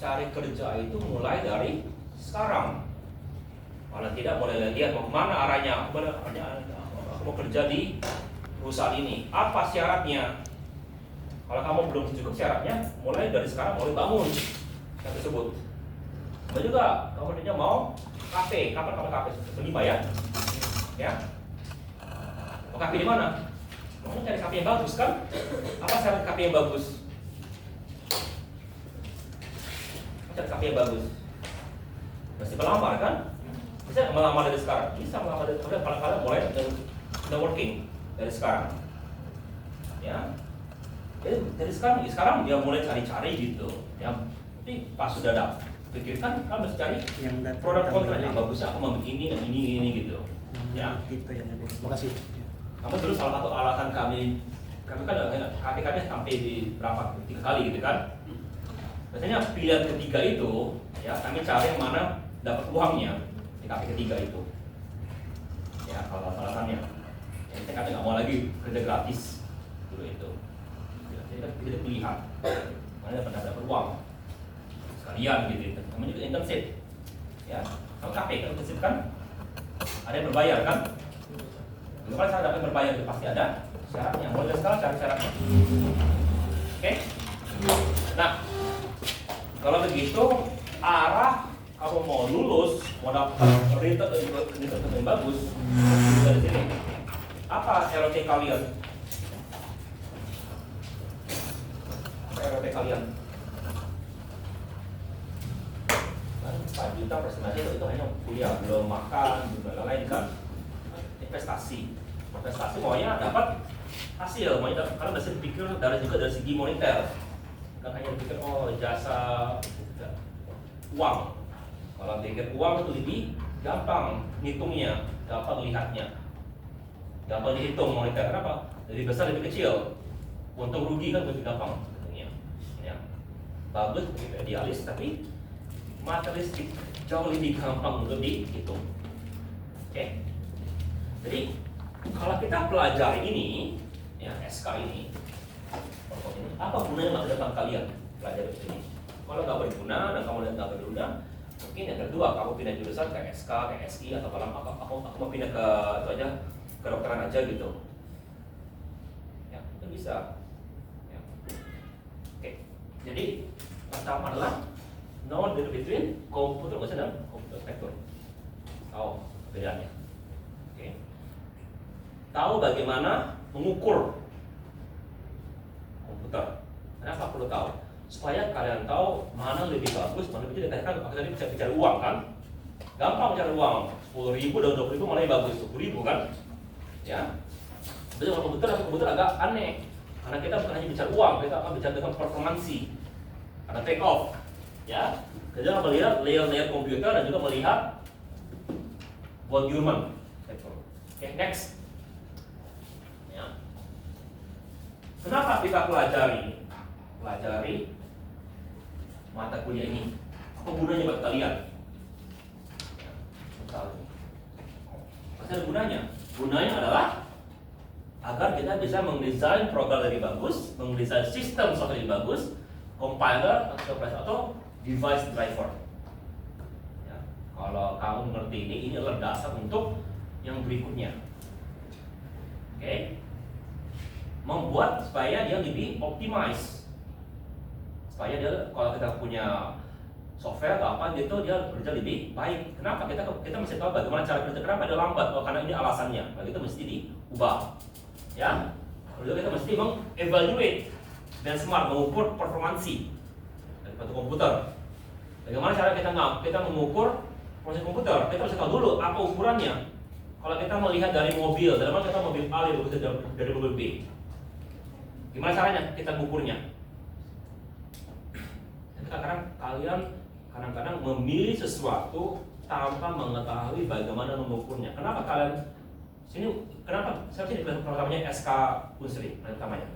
cari kerja itu mulai dari sekarang. Paling tidak mulai lihat mau kemana arahnya. Aku mau kerja di perusahaan ini. Apa syaratnya? Kalau kamu belum cukup syaratnya, mulai dari sekarang mulai bangun yang tersebut. Kemudian juga kamu tadinya mau kafe. Kapan kamu kafe? Berlima ya? Ya. Mau kafe di mana? Mau cari kafe yang bagus kan? Apa syarat kafe yang bagus? Cari kafe yang bagus. Mesti melamar kan? Bisa melamar dari sekarang. Bisa melamar dari sekarang. Paling-paling mulai networking dari sekarang. Ya. Jadi dari sekarang dia mulai cari-cari gitu. Ya. Tapi pas sudah dapat, pikirkan kan mesti cari yang produk kontra yang bagusnya aku mau ini dan ini gitu. Ya. Gitu ya. Terima kasih. Kamu terus salah satu alasan kami kan kami sampai di berapa 3 kali gitu kan. Biasanya pilihan ketiga itu ya kami cari yang mana dapat uangnya di kaki ketiga itu. Ya kalau alasannya. Ya, kita kadang nggak mau lagi kerja gratis dulu itu. Jadi kan kita pilihan mana dapat uang sekalian gitu. Kamu juga internship. Ya, kalau KP kan internship kan ada yang berbayar kan? Kalau saya dapat berbayar itu pasti ada syaratnya. Mulai dari sekarang cari syaratnya. Oke? Nah, kalau begitu arah kamu mau lulus, mau dapat return yang bagus dari sini. Apa ROT kalian? Apa ROT kalian? 4 juta per semester itu hanya kuliah, belum makan, belum lain-lain kan? Investasi maunya dapat hasil, maunya dapat, karena masih pikir juga dari segi moneter, kan hanya pikir jasa uang. Kalau pikir uang itu lebih gampang ngitungnya, gampang lihatnya, gampang dihitung moneter. Kenapa? Lebih besar lebih kecil, untung rugi kan lebih gampang hitungnya. Ya. Bagus, lebih idealis, tapi materialistik jauh lebih gampang untuk dihitung. Oke? Jadi kalau kita pelajari ini, ya SK ini, apa gunanya masa depan kalian pelajari ini? Kalau nggak berguna dan kamu lihat nggak berguna, mungkin yang kedua kamu pindah jurusan ke SK, ke SI atau kalau aku mau pindah ke itu aja kedokteran aja gitu. Ya itu bisa. Ya. Oke. Jadi pertama adalah know the difference between computer science dan computer sector. Tahu bedanya. Oke. Tahu bagaimana mengukur komputer. Kenapa perlu tahu? Supaya kalian tahu mana lebih bagus, mana lebih tidak. Kan aku tadi bisa bicara uang kan? Gampang bicara uang. 10.000 dan 20.000 mana yang bagus? 10.000 kan? Ya. Tapi kalau komputer agak aneh. Karena kita bukan hanya bicara uang, kita akan bicara tentang performansi. Ada take off. Ya. Kita akan melihat layer-layer komputer dan juga melihat von Neumann. Oke, next. Ya. Kenapa kita pelajari mata kuliah ini? Apa gunanya buat kalian? Pasti ada gunanya. Gunanya adalah agar kita bisa mendesain program lebih bagus, mendesain sistem software lebih bagus, compiler atau device driver. Ya. Kalau kamu mengerti ini adalah dasar untuk yang berikutnya. Oke? Membuat supaya dia lebih optimize. Supaya dia kalau kita punya software atau apa gitu dia kerja lebih baik. Kenapa? Kita mesti tahu bagaimana cara kerja. Kenapa dia lambat? Karena ini alasannya. Lalu kita mesti diubah. Ya. Lalu kita mesti mengevaluate dan smart mengukur performansi dari suatu komputer. Bagaimana cara kita mengukur proses komputer? Kita mesti tahu dulu apa ukurannya. Kalau kita melihat dari mobil, dalam kita mobil A lebih dari mobil B. Gimana caranya kita mengukurnya? Kalian kadang-kadang memilih sesuatu tanpa mengetahui bagaimana mengukurnya. Kenapa kalian saya sini pertamanya SK Unsri, pertamanya.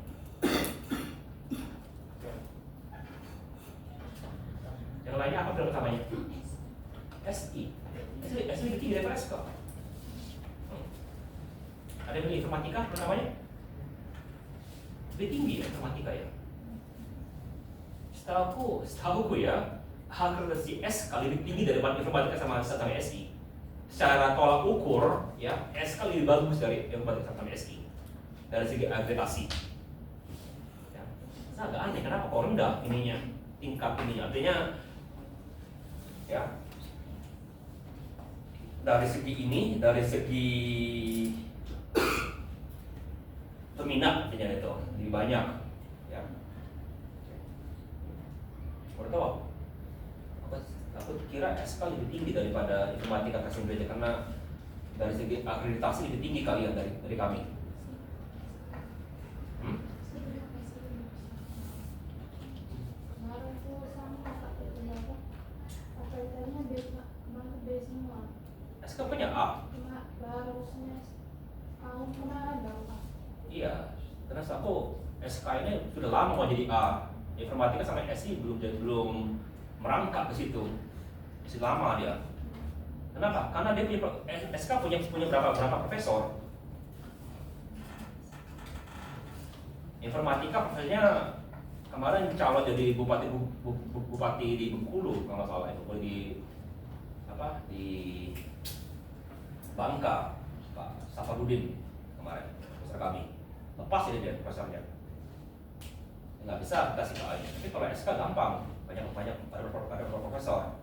Yang lainnya apa pertamanya? SI. SI lebih tinggi daripada SK. Ada yang pilih informatika pertamanya? Lebih tinggi informatika ya. Setahuku ya, akurasi SK lebih tinggi daripada informatika sama SI. Secara tolak ukur, ya SK lebih bagus dari informatika sama SI dari segi agregasi. Ya. Agak aneh, kenapa kok rendah ininya, tingkat ini? Artinya, ya dari segi ini, dari segi peminat artinya itu lebih banyak. Ya. Baru tahu? Aku kira SK lebih tinggi daripada informatika Kasih Gereja karena dari segi akreditasi lebih tinggi kalian dari kami. Kemarin tuh sama pakai berapa? Akreditasinya kemarin B semua. SK punya A. Cuma barusnya tahun kemarin dong Pak. Iya, karena aku SK ini sudah lama mau jadi A. Informatika sama SI belum merangkak ke situ. Masih lama dia. Kenapa? Karena dia punya SK punya berapa profesor. Informatika profesornya kemarin calon jadi bupati di Bengkulu kalau nggak salah itu di Bangka, Pak Safarudin kemarin profesor kami. Lepas ini dia profesornya. Nggak bisa kasih ke A. Tapi kalau SK gampang, banyak ada profesor.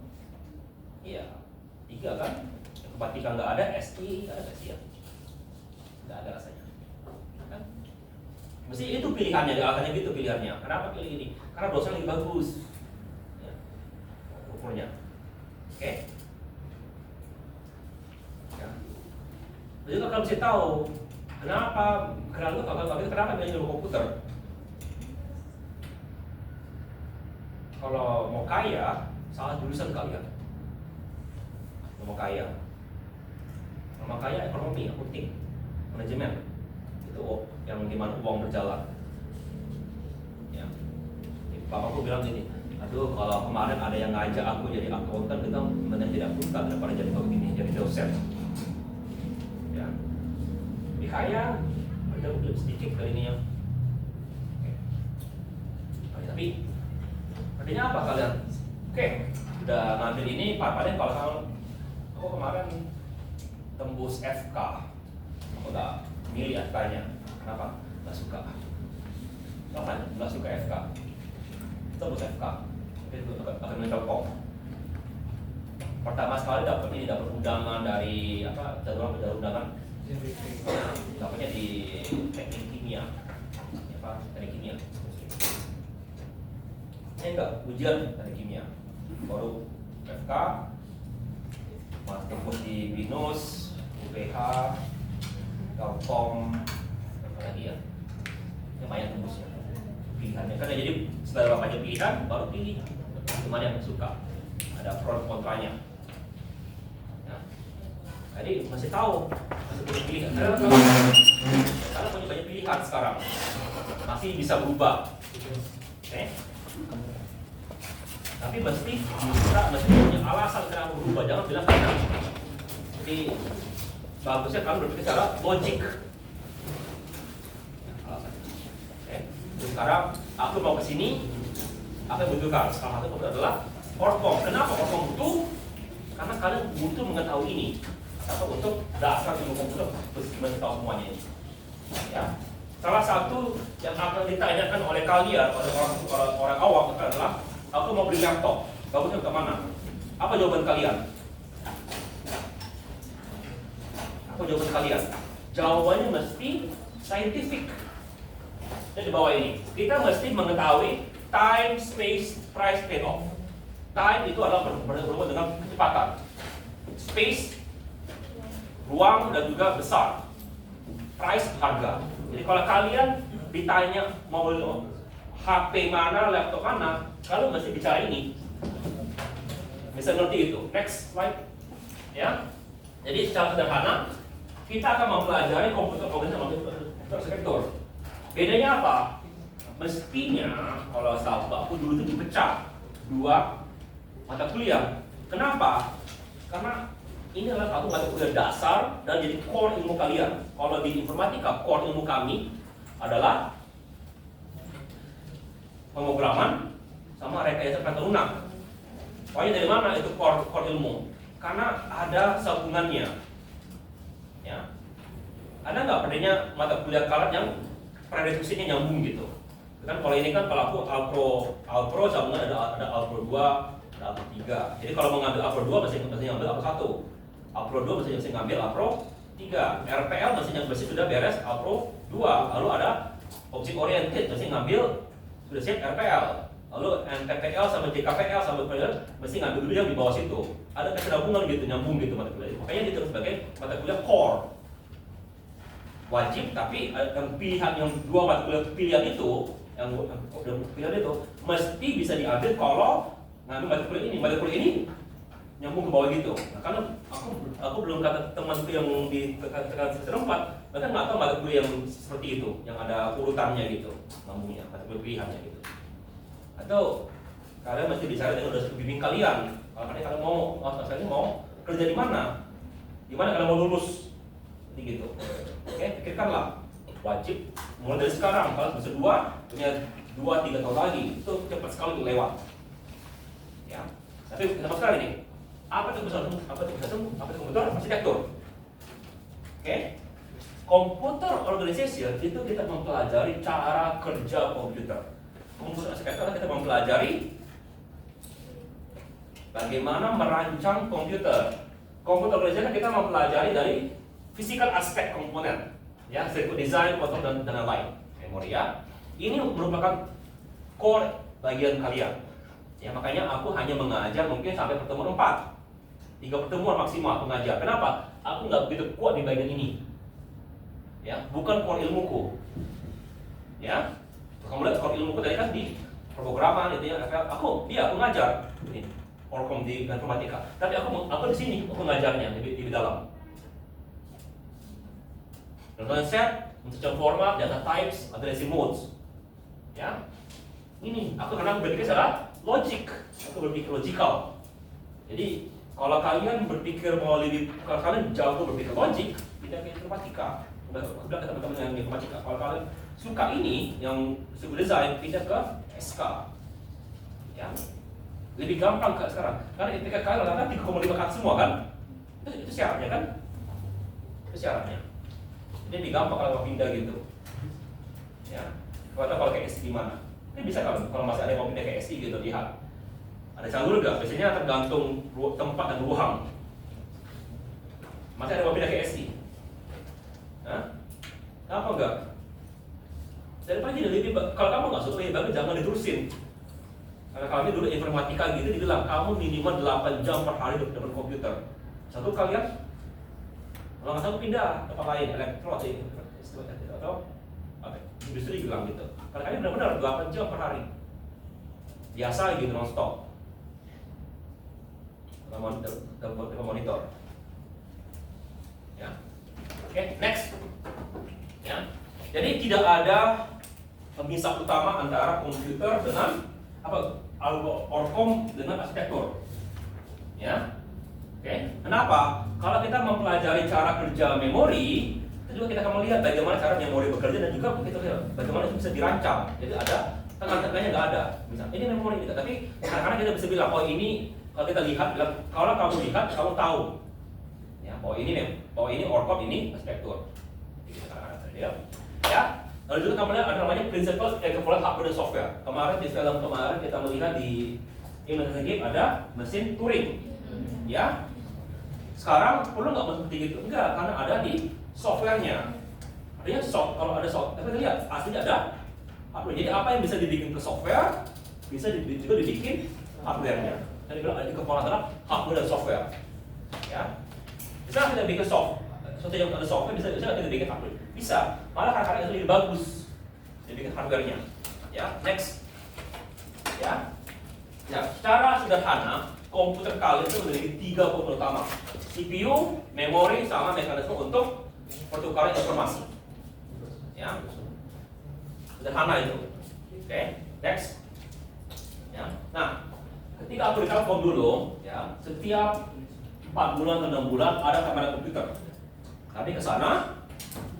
Iya, 3 kan? Informatika nggak ada, SI nggak ada ya. Nggak ada rasanya. Kan? Mesti itu pilihannya, alasannya gitu pilihannya. Kenapa pilih ini? Karena dosen lebih bagus. Ya. Ukurnya. Oke? Ya. Jadi kalau mesti tahu kenapa milih ilmu komputer? Kalau mau kaya, salah jurusan kalian. Mau kaya ekonomi, akunting, manajemen itu yang gimana uang berjalan. Ya, bapakku bilang gini, aduh kalau kemarin ada yang ngajak aku jadi akuntan, kita mending jadi akuntan daripada jadi begini, jadi dosen. Ya, lebih kaya, ada lebih sedikit kali ini ya. Oke. Tapi artinya apa kalian? Oke, udah ngambil ini, paling kalau aku kemarin tembus FK, aku udah milih FK-nya. Kenapa? Nggak suka. Nggak suka FK. Tembus FK. Itu akan mencolok. Pertama sekali dapat undangan dari jalur undangan. Dapatnya di teknik kimia. Teknik kimia. Ini enggak ujian teknik kimia. Baru FK. Tembus di BINUS, UPH, Telkom, apa lagi ya? Yang banyak tembusnya. Pilihannya kan jadi setelah banyak pilihan baru pilih mana yang suka. Ada pro kontranya. Ya. Jadi masih tahu, masih punya pilihan. Karena punya banyak pilihan sekarang, masih bisa berubah. Oke? Tapi mesti punya alasan kenapa berubah, jangan bilang karena. Jadi bagusnya kamu berpikir secara logik. Oke. Sekarang aku mau ke sini, apa yang butuhkan? Salah satu adalah orkom. Kenapa orkom butuh? Karena kalian butuh mengetahui ini. Atau untuk dasar ilmu komputer mesti tahu semuanya ini. Ya. Salah satu yang akan ditanyakan oleh kalian, oleh orang awam adalah aku mau beli laptop, bagusnya ke mana? Apa jawaban kalian? Jawabannya mesti scientific. Jadi di bawah ini, kita mesti mengetahui time, space, price, trade-off. Time itu adalah berhubungan dengan kecepatan. Space, ruang dan juga besar. Price, harga. Jadi kalau kalian ditanya mau beli HP mana, laptop mana, kalau mesti bicara ini, bisa ngerti itu. Next slide, ya. Jadi secara sederhana, kita akan mempelajari komputer arsitektur. Bedanya apa? Mestinya kalau setahu aku dulu itu dipecah 2 mata kuliah. Kenapa? Karena ini adalah satu mata kuliah dasar dan jadi core ilmu kalian. Kalau di informatika, core ilmu kami adalah pemrograman sama rekayasa perangkat lunak. Pokoknya dari mana itu core ilmu? Karena ada sambungannya. Ya. Ada nggak pernahnya mata kuliah kalian yang prediskusinya nyambung gitu? Kan kalau ini kan kalau aku Alpro sambungan ada Alpro 2, ada Alpro 3. Jadi kalau mengambil Alpro 2 mesti ngambil Alpro 1. Alpro 2 mesti ngambil Alpro 3. RPL mesti sudah beres Alpro 2. Lalu ada object oriented mesti ngambil sudah siap RPL. Lalu NTPL sama JKPL sama mesti ngambil dulu yang di bawah situ. Ada kesinambungan gitu, nyambung gitu mata kuliah. Makanya diterus sebagai mata kuliah core. Wajib, tapi yang pilihan yang dua mata kuliah pilihan itu, yang pilihan itu mesti bisa diambil kalau ngambil mata kuliah ini. Mata kuliah ini nyambung ke bawah gitu. Nah, karena aku belum kata temanku yang di tekan semester 4, bahkan nggak tahu mata kuliah yang seperti itu, yang ada urutannya gitu, nyambungnya, mata kuliah pilihannya gitu. Atau kalian mesti bicara dengan dosen pembimbing kalian. Kalau kalian mau kerja di mana? Di mana kalian mau lulus? Seperti gitu. Oke, pikirkanlah. Wajib mulai dari sekarang. Kalau semester 2 punya 2-3 tahun lagi, itu cepat sekali lewat. Ya. Tapi sama sekali nih. Apa itu komputer arsitektur? Oke. Computer organization itu kita mempelajari cara kerja komputer. Komputer arsitektur kita mempelajari bagaimana merancang komputer. Komputer organization kita mempelajari dari physical aspek komponen, ya, circuit design, control dan lain-lain. Memori ya. Ini merupakan core bagian kalian. Ya, makanya aku hanya mengajar mungkin sampai pertemuan 4. 3 pertemuan maksimal aku ngajar. Kenapa? Aku nggak begitu kuat di bagian ini. Ya, bukan core ilmuku. Ya. Kamu lihat core ilmuku tadi kan di pemrograman itu ya. Aku ngajar ini Orkom di informatika. Tapi aku di sini aku ngajarnya di dalam. Konsep, mencocok format, data types, addressing modes. Ya. Ini aku karena berpikir secara logik. Aku berpikir logikal. Jadi kalau kalian berpikir mau lebih, kalau kalian jago berpikir logik, tidak ke informatika. Udah ke teman-teman yang informatika. Kalau kalian suka ini, yang civil design, pindah ke SK. Ya, lebih gampang kan sekarang. Karena ketika kalian nanti komunikasi semua kan, itu syaratnya kan, itu syaratnya. Jadi lebih gampang kalau mau pindah gitu. Ya, kalau ke SI gimana? Ini bisa kalau masih ada yang mau pindah ke SI gitu, lihat. Ada jalur nggak? Biasanya tergantung tempat dan ruang. Masih ada yang mau pindah ke SI? Hah? Kenapa enggak? Daripada jadi lebih, kalau kamu nggak suka lebih bagus jangan diterusin. Karena kami dulu informatika gitu dibilang kamu minimal 8 jam per hari dapat komputer. Satu kalian, kalau nggak satu pindah tempat lain, elektro atau apa? Industri bilang gitu. Karena kami benar-benar 8 jam per hari. Biasa gitu non-stop. Monitor. Ya. Oke, next. Ya. Jadi tidak ada pemisah utama antara komputer dengan apa? Orkom dengan arsitektur. Ya. Oke. Kenapa? Kalau kita mempelajari cara kerja memori, itu juga kita akan melihat bagaimana cara memori bekerja dan juga kita lihat bagaimana itu bisa dirancang. Jadi ada tengah-tengahnya nggak ada. Misal ini memori kita, tapi kadang-kadang kita bisa bilang, oh ini kalau kita lihat, kalau kamu lihat, kamu tahu. Ya, bahwa ini Orkom, ini arsitektur. Ya. Lalu juga kamu lihat ada namanya principle equivalent hardware dan software. Kemarin di film kemarin kita melihat di Imagine Game ada mesin Turing. Ya. Sekarang perlu nggak seperti itu? Enggak, karena ada di softwarenya. Artinya kalau ada software, kita lihat aslinya ada hardware. Jadi apa yang bisa dibikin ke software bisa juga dibikin hardware-nya. Jadi bilang ada kepolaan antara hardware dan software. Ya. Bisa kita bikin sesuatu yang ada software bisa kita bikin hardware. Bisa. Malah kadang-kadang itu lebih bagus dibikin hardware-nya. Ya, next. Ya. Ya, secara sederhana komputer kalian itu memiliki 3 komponen utama. CPU, memori, sama mekanisme untuk pertukaran informasi. Ya. Sederhana itu. Oke, next. Ya. Nah, ketika aku di Telkom dulu, ya, setiap 4 bulan atau 6 bulan ada kamera komputer. Tapi ke sana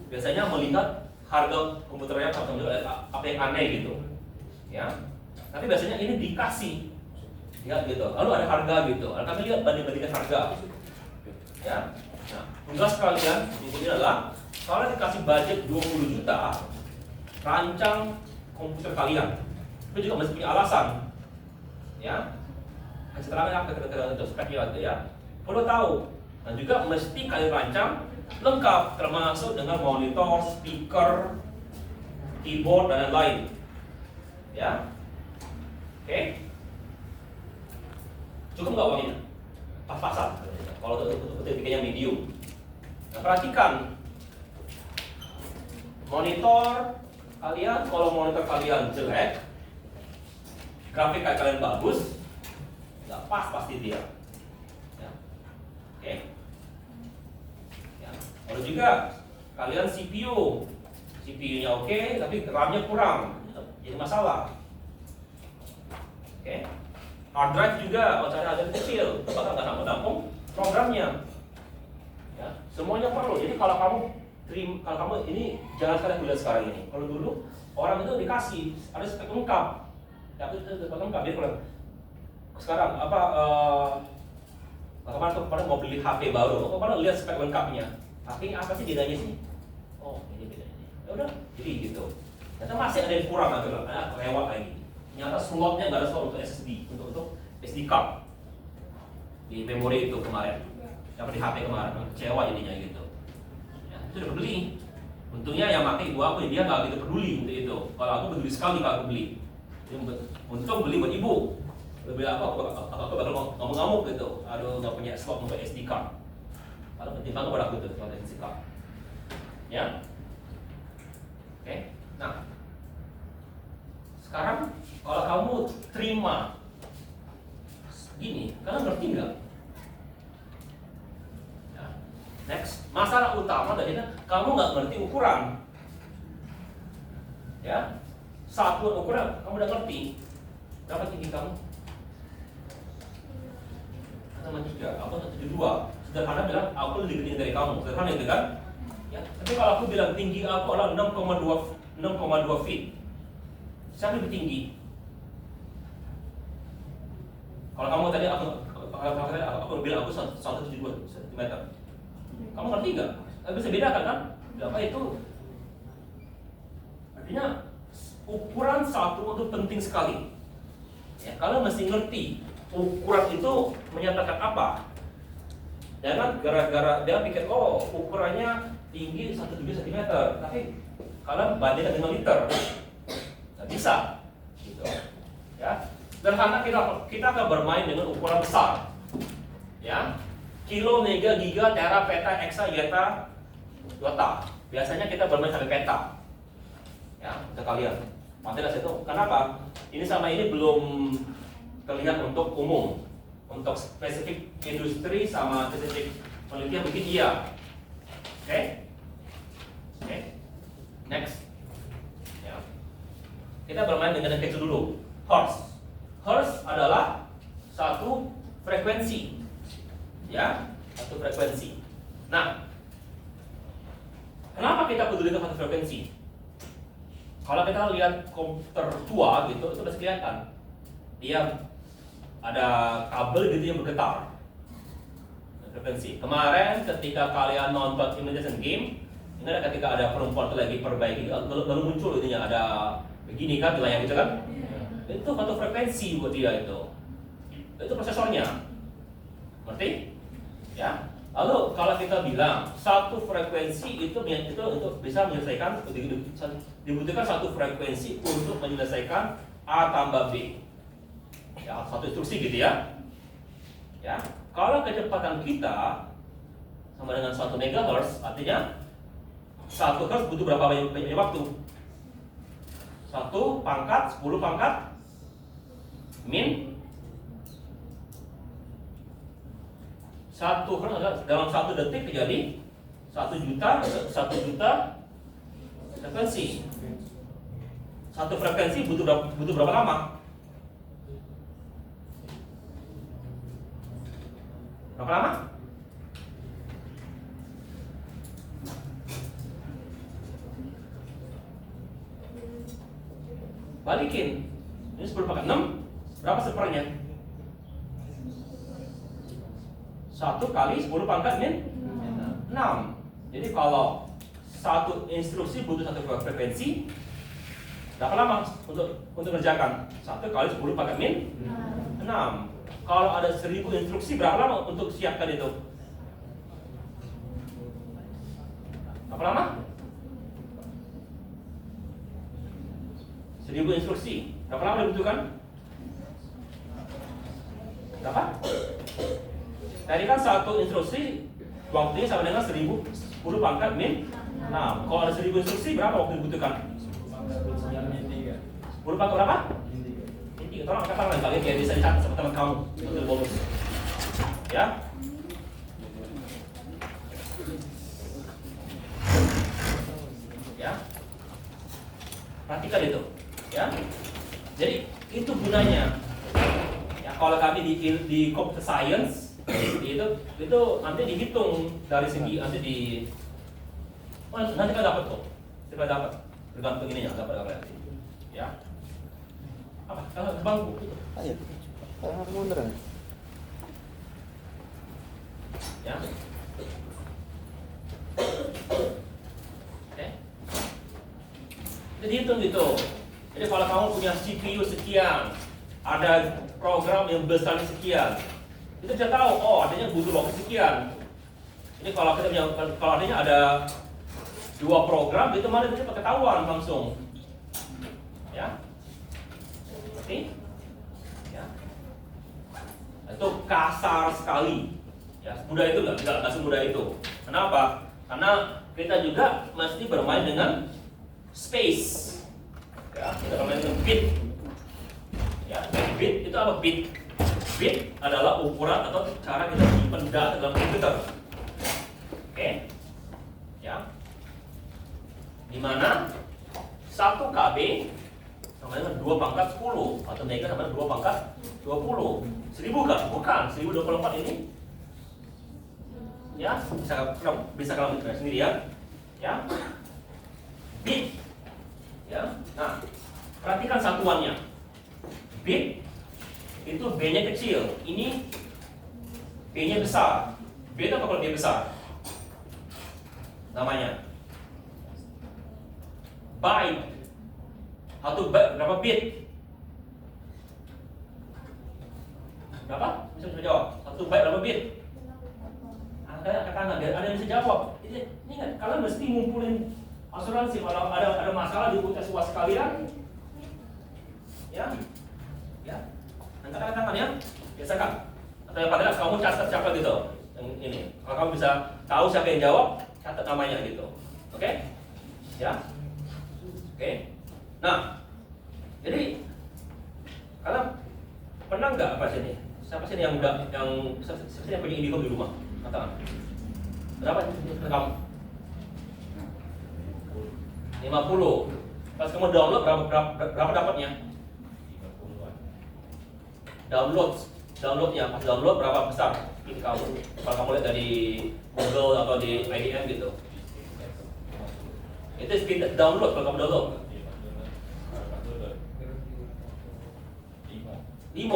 biasanya melihat harga komputernya apa yang aneh gitu. Ya. Tapi biasanya ini dikasih, ya gitu. Lalu ada harga gitu. Lalu kami lihat banding-bandingkan harga. Ya. Nah, tugas kalian di sini adalah kalau dikasih budget 20 juta, rancang komputer kalian. Itu juga mesti punya alasan. Ya. Kasih terang apa kira-kira itu speknya gitu ya. Perlu tahu. Dan juga mesti kalian rancang lengkap termasuk dengan monitor, speaker, keyboard dan lain-lain. Ya. Oke. Cukup nggak uangnya? Pas-pasan. Kalau untuk titiknya medium. Nah, perhatikan monitor kalian. Kalau monitor kalian jelek, grafik kalian bagus, nggak pas pasti dia. Ya. Oke. Ya. Lalu juga kalian CPU-nya oke, tapi RAM-nya kurang, jadi masalah. Oke. Hard drive juga, kalau cari hard drive kecil, bahkan nggak nampung programnya. Ya, semuanya perlu. Jadi kalau kamu ini jangan kalian lihat sekarang ini. Kalau dulu orang itu dikasih ada spek lengkap, ya itu spek lengkap. Jadi kalau sekarang kemarin mau beli HP baru, kemarin lihat spek lengkapnya. HP apa sih bedanya sih? Oh ini bedanya. Ya udah, jadi gitu. Ternyata masih ada yang kurang lewat lagi. Ternyata slotnya nggak ada slot untuk SSD, untuk SD card di memori itu kemarin, yang di HP kemarin, kecewa jadinya gitu. Ya, itu udah beli. Untungnya yang pakai ibu aku, dia nggak gitu peduli untuk itu. Kalau aku peduli sekali kalau aku beli. Untung beli buat ibu. Lebih aku bakal ngomong-ngomong gitu. Aduh nggak punya slot untuk SD card. Kalau penting banget buat aku itu slot SD card. Ya, oke. Nah, sekarang kalau kamu terima gini, kalian ngerti nggak? Ya. Next, masalah utama dari kamu nggak ngerti ukuran. Ya, satuan ukuran kamu udah ngerti. Berapa tinggi kamu? Sama 3, aku 72. Sederhana bilang aku lebih gede dari kamu. Sederhana itu kan? Ya. Tapi kalau aku bilang tinggi aku adalah 6,2 feet. Siapa lebih tinggi? Kalau kamu tadi aku bilang aku 172 cm. Kamu ngerti nggak? Nggak bisa bedakan kan? Berapa itu? Artinya ukuran satu itu penting sekali. Ya, kalian mesti ngerti ukuran itu menyatakan apa. Jangan gara-gara dia pikir oh ukurannya tinggi 1,7 cm, tapi kalian bandingkan dengan liter. Nggak bisa, gitu. Ya. Sederhana kita akan bermain dengan ukuran besar, ya, kilo, mega, giga, tera, peta, eksa, yeta, yota. Biasanya kita bermain sampai peta, ya, untuk kalian. Materi itu kenapa? Ini sama ini belum terlihat untuk umum, untuk spesifik industri sama spesifik penelitian mungkin iya. Oke, oke, next. Ya. Kita bermain dengan yang kecil dulu, hertz. Hertz adalah satu frekuensi, ya, satu frekuensi. Nah, kenapa kita peduli dengan satu frekuensi? Kalau kita lihat komputer tua gitu, itu pasti kelihatan dia ada kabel gitu yang bergetar. Frekuensi. Kemarin ketika kalian nonton Imitation Game, ini ada ketika ada perempuan itu lagi perbaiki, lalu muncul ininya ada begini kan, di layar gitu kan? Itu satu frekuensi buat dia itu prosesornya, ngerti? Ya. Lalu kalau kita bilang satu frekuensi itu untuk bisa menyelesaikan, dibutuhkan satu frekuensi untuk menyelesaikan A tambah B. Ya, satu instruksi gitu ya. Ya. Kalau kecepatan kita sama dengan 1 MHz, artinya 1 Hz butuh berapa banyak waktu? 1 pangkat 10 pangkat min 1 Hz dalam 1 detik jadi 1 juta frekuensi. 1 frekuensi butuh berapa lama? Berapa lama? Balikin. Ini Ini 10 pangkat 6, berapa sepernya? 1 kali 10 pangkat min 6. Jadi kalau satu instruksi butuh satu frekuensi, berapa lama untuk mengerjakan? 1 kali 10 pangkat min 6. Kalau ada 1000 instruksi, berapa lama untuk siapkan itu? Berapa lama? 1000 instruksi. Berapa lama dibutuhkan? Berapa? Tadi kan satu instruksi waktunya sama dengan 1000 10 pangkat min 6. Kalau ada 1000 instruksi, berapa waktu dibutuhkan? 10 pangkat berapa? Min 3. Tolong angkat tangan kalian biar bisa dicatat sama teman kamu untuk bonus. Ya. Ya. Perhatikan itu. Ya. Jadi itu gunanya. Ya, kalau kami di computer science itu nanti dihitung dari segi nanti nanti kan dapat kok. Kita dapat tergantung ininya dapat apa ya. Apa? Kalau bangku itu. Ayo. Harus mundur. Ya. Oke. Jadi hitung gitu. Jadi kalau kamu punya CPU sekian, ada program yang besar sekian, kita bisa tahu, oh adanya butuh waktu sekian. Jadi kalau kita punya, kalau adanya ada 2 program, itu mana kita ketahuan langsung. Ya. Oke. Ya. Itu kasar sekali. Ya, mudah itu nggak semudah itu. Kenapa? Karena kita juga mesti bermain dengan space. Ya, kita bermain dengan bit. Ya, bit itu apa bit? Bit adalah ukuran atau cara kita menyimpan data dalam komputer. Oke? Ya. Di mana 1 KB sama dengan 2 pangkat 10 atau mega sama dengan 2 pangkat 20. 1000 kan? Bukan, 1024 ini. Ya, bisa kamu hitung sendiri ya. Ya. Bit. Ya. Nah, perhatikan satuannya. Bit itu B-nya kecil, ini B-nya besar. B itu apa kalau B besar? Namanya byte. Satu byte berapa bit? Berapa? Bisa jawab. Satu byte berapa bit? Angkat tangan, biar ada yang bisa jawab. Ini kan kalian mesti ngumpulin asuransi kalau ada masalah di UTS UAS kalian. Ya. Ya. Angkat tangan ya. Biasakan. Atau yang paling kamu catat siapa gitu. Yang ini. Kalau kamu bisa tahu siapa yang jawab, catat namanya gitu. Oke? Ya. Oke. Nah, jadi kalian pernah nggak apa sini? Siapa sini yang punya Indihome di rumah? Katakan. Berapa kamu? 50. Pas kamu download berapa dapatnya? 50-an. Downloadnya pas download berapa besar? Ini kamu. Kalau kamu lihat dari Google atau di IDM gitu. Itu speed download kalau kamu download. 5.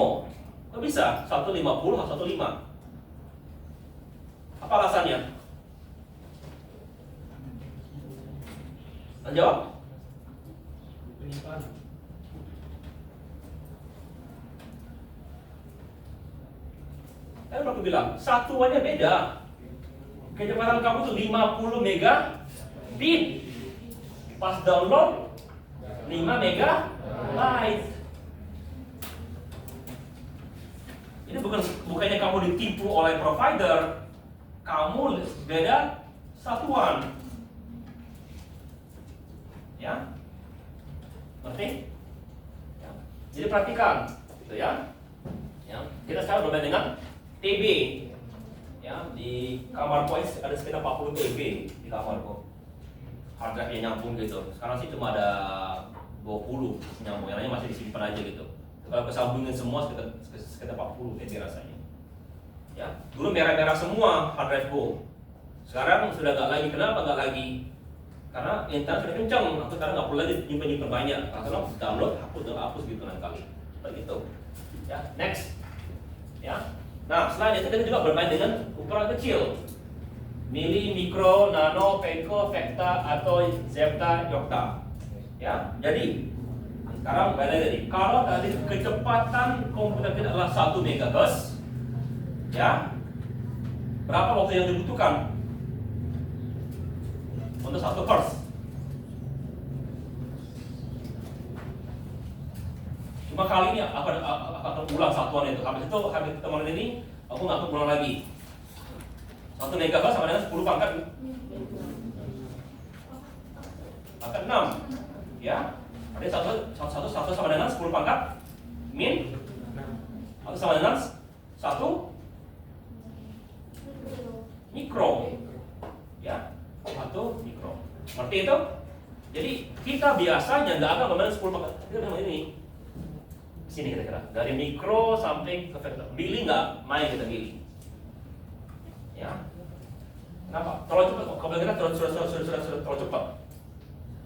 Kok bisa? 150 atau 15? Apa alasannya? Jawab? Aku bilang, satuannya beda. Kecepatan kamu tuh 50 mega bit. Pas download 5 mega byte. Ini bukannya kamu ditipu oleh provider, kamu beda satuan. Ya, ngerti? Ya. Jadi perhatikan, gitu ya. Ya. Kita sekarang bermain dengan TB. Ya, di kamarku ada sekitar 40 TB di kamarku. Hard drive yang nyambung gitu. Sekarang sih cuma ada 20 nyambung, yang lainnya masih disimpan aja gitu. Kalau kesambungin semua sekitar 40 TB rasanya. Ya, dulu merah-merah semua hard drive ku. Sekarang sudah nggak lagi. Kenapa nggak lagi? Karena internet sudah kencang. Aku sekarang nggak perlu lagi nyimpen banyak. Kalau download, hapus gitu lain kali. Begitu. Ya, next. Ya. Nah, selain itu kita juga bermain dengan ukuran kecil. Mili, mikro, nano, peko, vekta, atau zeta, yokta. Ya, jadi sekarang balik lagi. Kalau tadi kecepatan komputer kita adalah 1 MHz, ya, berapa waktu yang dibutuhkan untuk 1 Hz? Cuma kali ini akan ulang satuan itu. Habis kita mulai ini, aku nggak akan ulang lagi. 1 MHz sama dengan 10 pangkat 6, ya. Jadi satu sama dengan 10 pangkat min, atau sama dengan 1 mikro, ya, 1 mikro. Seperti itu. Jadi kita biasanya nggak akan memandang 10 pangkat. Kita memang ini sini kira-kira dari mikro sampai ke vektor. Mili nggak main kita mili, ya. Kenapa? Terlalu cepat. Kalau kita terlalu cepat.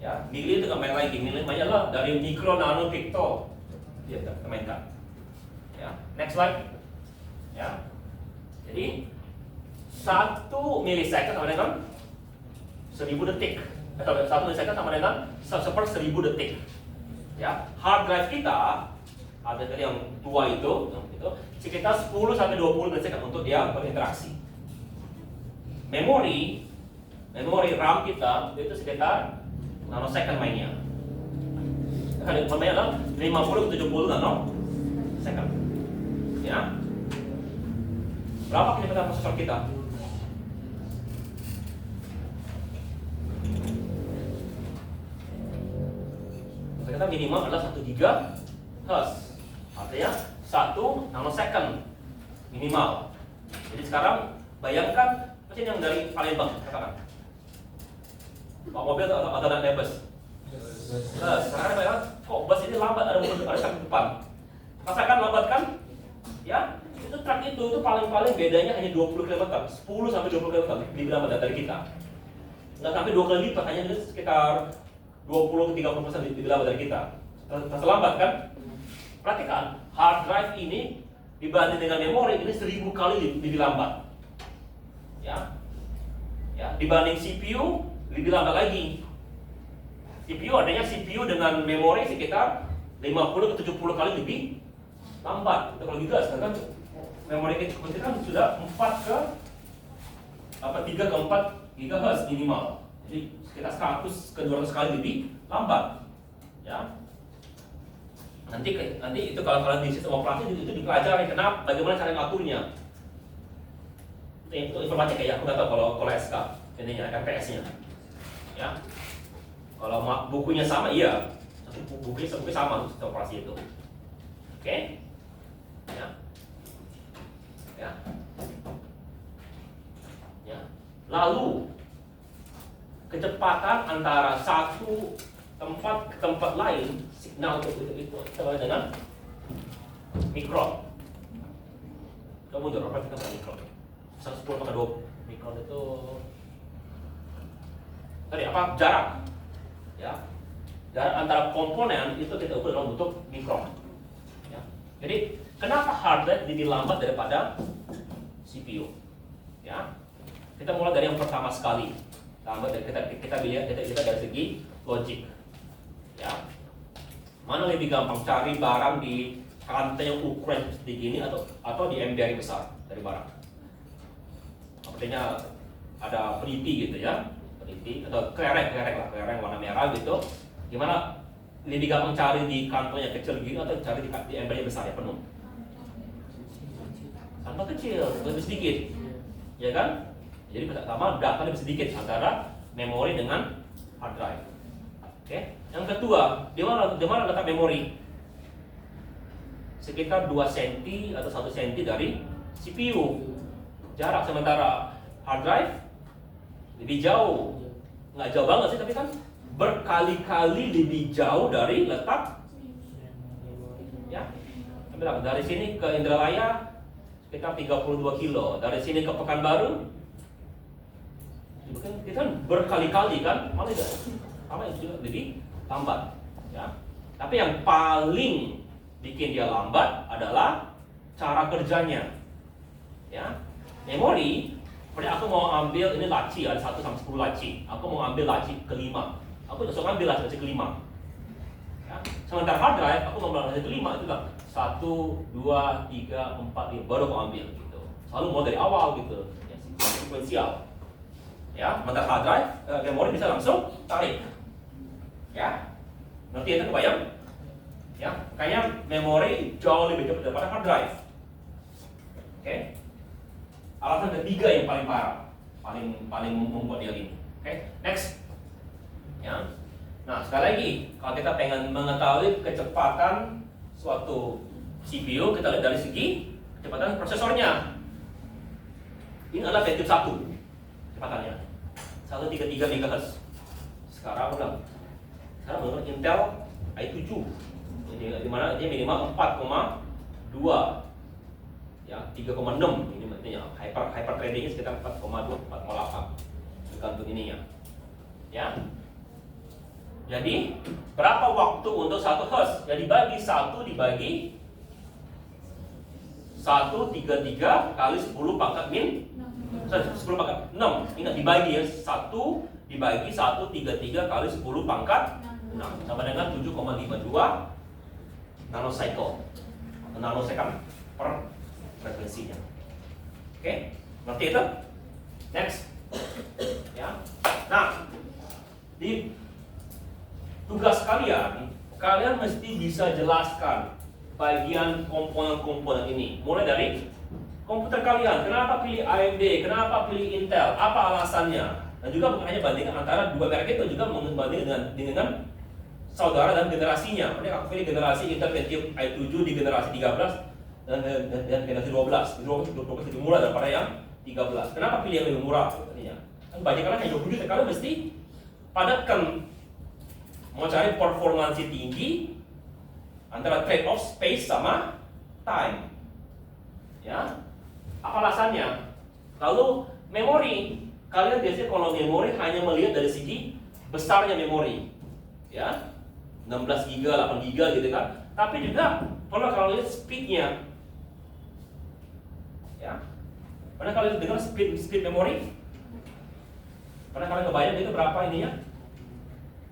Ya, mili itu nggak main lagi. Mili mainnya lah dari mikro, nano, picto. Dia kita mainkan. Ya, next slide. Ya, jadi 1 milisecond sama dengan 1000 detik. Atau 1 milisecond sama dengan 1/1000 detik. Ya, hard drive kita ada tadi yang tua itu sekitar 10 sampai 20 milisecond untuk dia berinteraksi. Memori RAM kita itu sekitar nanosecond mainnya. Mainnya adalah 50-70 nanosecond. Ya. Berapa kecepatan prosesor kita? Prosesor kita minimal adalah 1 GHz. Artinya 1 nanosecond minimal. Jadi sekarang bayangkan mesin yang dari Palembang, katakan bawa mobil atau naik bus. Sekarang bayangkan kok bus ini lambat, ada kaki depan. Rasakan lambat kan? Ya, itu truk itu paling-paling bedanya hanya 20 km, 10 sampai 20 km lebih lambat dari kita. Nggak sampai 2 kali lipat, hanya sekitar 20-30% lebih lambat dari kita. Terasa lambat kan? Perhatikan, hard drive ini dibanding dengan memori ini 1000 kali lebih lambat. Ya, dibanding CPU lebih lambat lagi. CPU adanya CPU dengan memori sekitar 50-70 kali lebih lambat. Itu kalau gitu kan memori kita kan sudah 3 ke 4 GHz minimal. Jadi sekitar 100 ke 200 kali lebih lambat. Ya. Nanti itu kalau kalian di sistem operasi itu dipelajari kenapa, bagaimana cara ngaturnya. Itu informasi kayak aku nggak tahu kalau SK ininya RPS-nya. Ya. Kalau bukunya sama, iya. Bukunya sama sistem operasi itu. Oke? Ya. Ya. Ya. Lalu kecepatan antara satu tempat ke tempat lain, signal itu sama dengan mikron. Kamu mundur, apa kita mikron? 110,2 mikron itu tadi apa? Jarak. Ya. Jarak antara komponen itu kita ukur dalam bentuk mikron. Ya. Jadi kenapa hard drive lebih lambat daripada CPU? Ya. Kita mulai dari yang pertama sekali. Kita lihat dari segi logik. Ya. Mana lebih gampang cari barang di rantai yang ukuran segini atau di ember yang besar dari barang? Artinya ada peniti gitu ya, peniti atau kelereng warna merah gitu. Gimana lebih gampang cari di kantong yang kecil gitu atau cari di ember yang besar ya penuh? Kantong kecil lebih sedikit, ya kan? Jadi pertama data lebih sedikit antara memori dengan hard drive. Oke. Yang kedua, di mana letak memori? Sekitar 2 cm atau 1 cm dari CPU. Jarak sementara hard drive lebih jauh. Nggak jauh banget sih, tapi kan berkali-kali lebih jauh dari letak. Ya. Dari sini ke Indralaya sekitar 32 kilo. Dari sini ke Pekanbaru kita kan berkali-kali kan, malah juga sama juga lebih lambat. Ya. Tapi yang paling bikin dia lambat adalah cara kerjanya. Ya, memori. Seperti aku mau ambil ini laci, ada 1 sampai 10 laci. Aku mau ambil laci kelima. Aku langsung ambil laci kelima. Ya. Sementara hard drive, aku mau ambil laci kelima itu lah 1, 2, 3, 4, 5 baru aku ambil gitu. Selalu mau dari awal gitu. Ya, sekuensial. Ya, sementara hard drive, memori bisa langsung tarik. Ya, nanti itu kebayang? Ya, kayaknya memori jauh lebih cepat daripada hard drive. Oke? Alasan ketiga yang paling parah, paling membuat dia ini. Oke, next. Ya. Nah, sekali lagi, kalau kita pengen mengetahui kecepatan suatu CPU, kita lihat dari segi kecepatan prosesornya. Ini adalah Pentium 1 kecepatannya, 133 MHz. Sekarang menggunakan Intel i7, di mana dia minimal 4,2. Ya, 3,6 ini artinya hyper trading sekitar 4,2 4,8 tergantung ininya. Ya. Jadi berapa waktu untuk 1 Hz? Jadi bagi 1 dibagi 133 kali 10 pangkat min 10 pangkat 6. Ingat dibagi ya, 1 dibagi 133 kali 10 pangkat 6 sama dengan 7,52 nanocycle atau nanosecond per frekuensinya. Oke, ngerti itu? Next. Ya. Nah, di tugas kalian mesti bisa jelaskan bagian komponen-komponen ini. Mulai dari komputer kalian, kenapa pilih AMD, kenapa pilih Intel, apa alasannya? Dan juga bukan hanya bandingkan antara dua merek itu, juga membandingkan dengan saudara dan generasinya. Ini aku pilih generasi Intel Pentium i7 di generasi 13 dan generasi 12 lebih murah daripada yang 13. Kenapa pilih yang lebih murah? Kan banyak orang yang 20 juta, kalian mesti padatkan mau cari performansi tinggi antara trade off space sama time. Ya, apa alasannya? Lalu memori, kalian biasanya kalau memori hanya melihat dari segi besarnya memori, ya 16 GB, 8 GB gitu kan. Tapi juga kalau lihat speednya, ya, pernah kalian dengar speed memori? Pernah kalian ngebayang itu berapa ininya?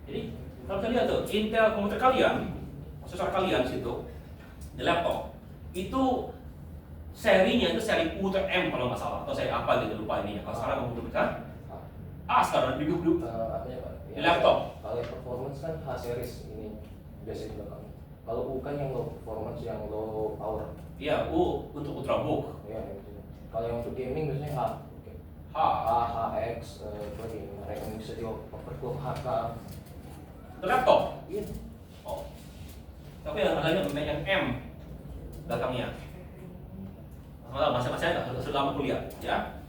Jadi kalau kita lihat tuh Intel komputer kalian, prosesor kalian situ di laptop itu serinya itu seri Ultra M kalau nggak salah, atau seri apa gitu lupa ininya. Kalau sekarang komputer kita sekarang di di laptop. Kalau performance kan H series ini biasanya di belakang. Kalau U kan yang low performance, yang low power. Iya, U untuk ultrabook. Iya, itu. Kalau yang untuk gaming biasanya H. HX, lagi mereka yang bisa di overclock HK. Untuk laptop. Iya. Oh. Tapi yang adanya yang M belakangnya. Masa-masa selama kuliah, ya.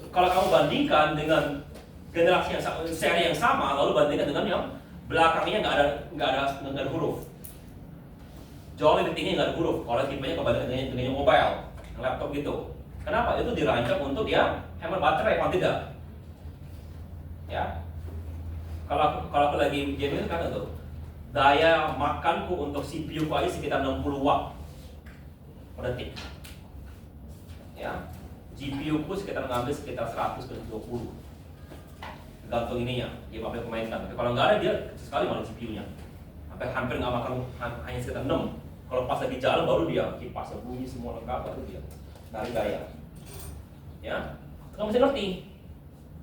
Kalau kamu bandingkan dengan generasi yang seri yang sama, lalu bandingkan dengan yang belakangnya nggak ada huruf, jauh lebih tinggi nggak ada huruf. Kalau tipenya kebandingan dengan yang mobile, yang laptop gitu. Kenapa? Itu dirancang untuk dia hemat baterai, kalau tidak. Ya. Kalau aku lagi gaming kan tuh, daya makanku untuk CPU ku aja sekitar 60 watt per detik. Ya. GPU ku sekitar ngambil sekitar 100 ke 20. Tergantung ininya, dia apa yang mainkan. Tapi kalau nggak ada dia sekali malah GPU-nya. Hampir nggak makan, hanya sekitar 6. Kalau pas lagi jalan baru dia kipasnya bunyi semua lengkap, baru dia dari daya. Ya, kamu mesti ngerti.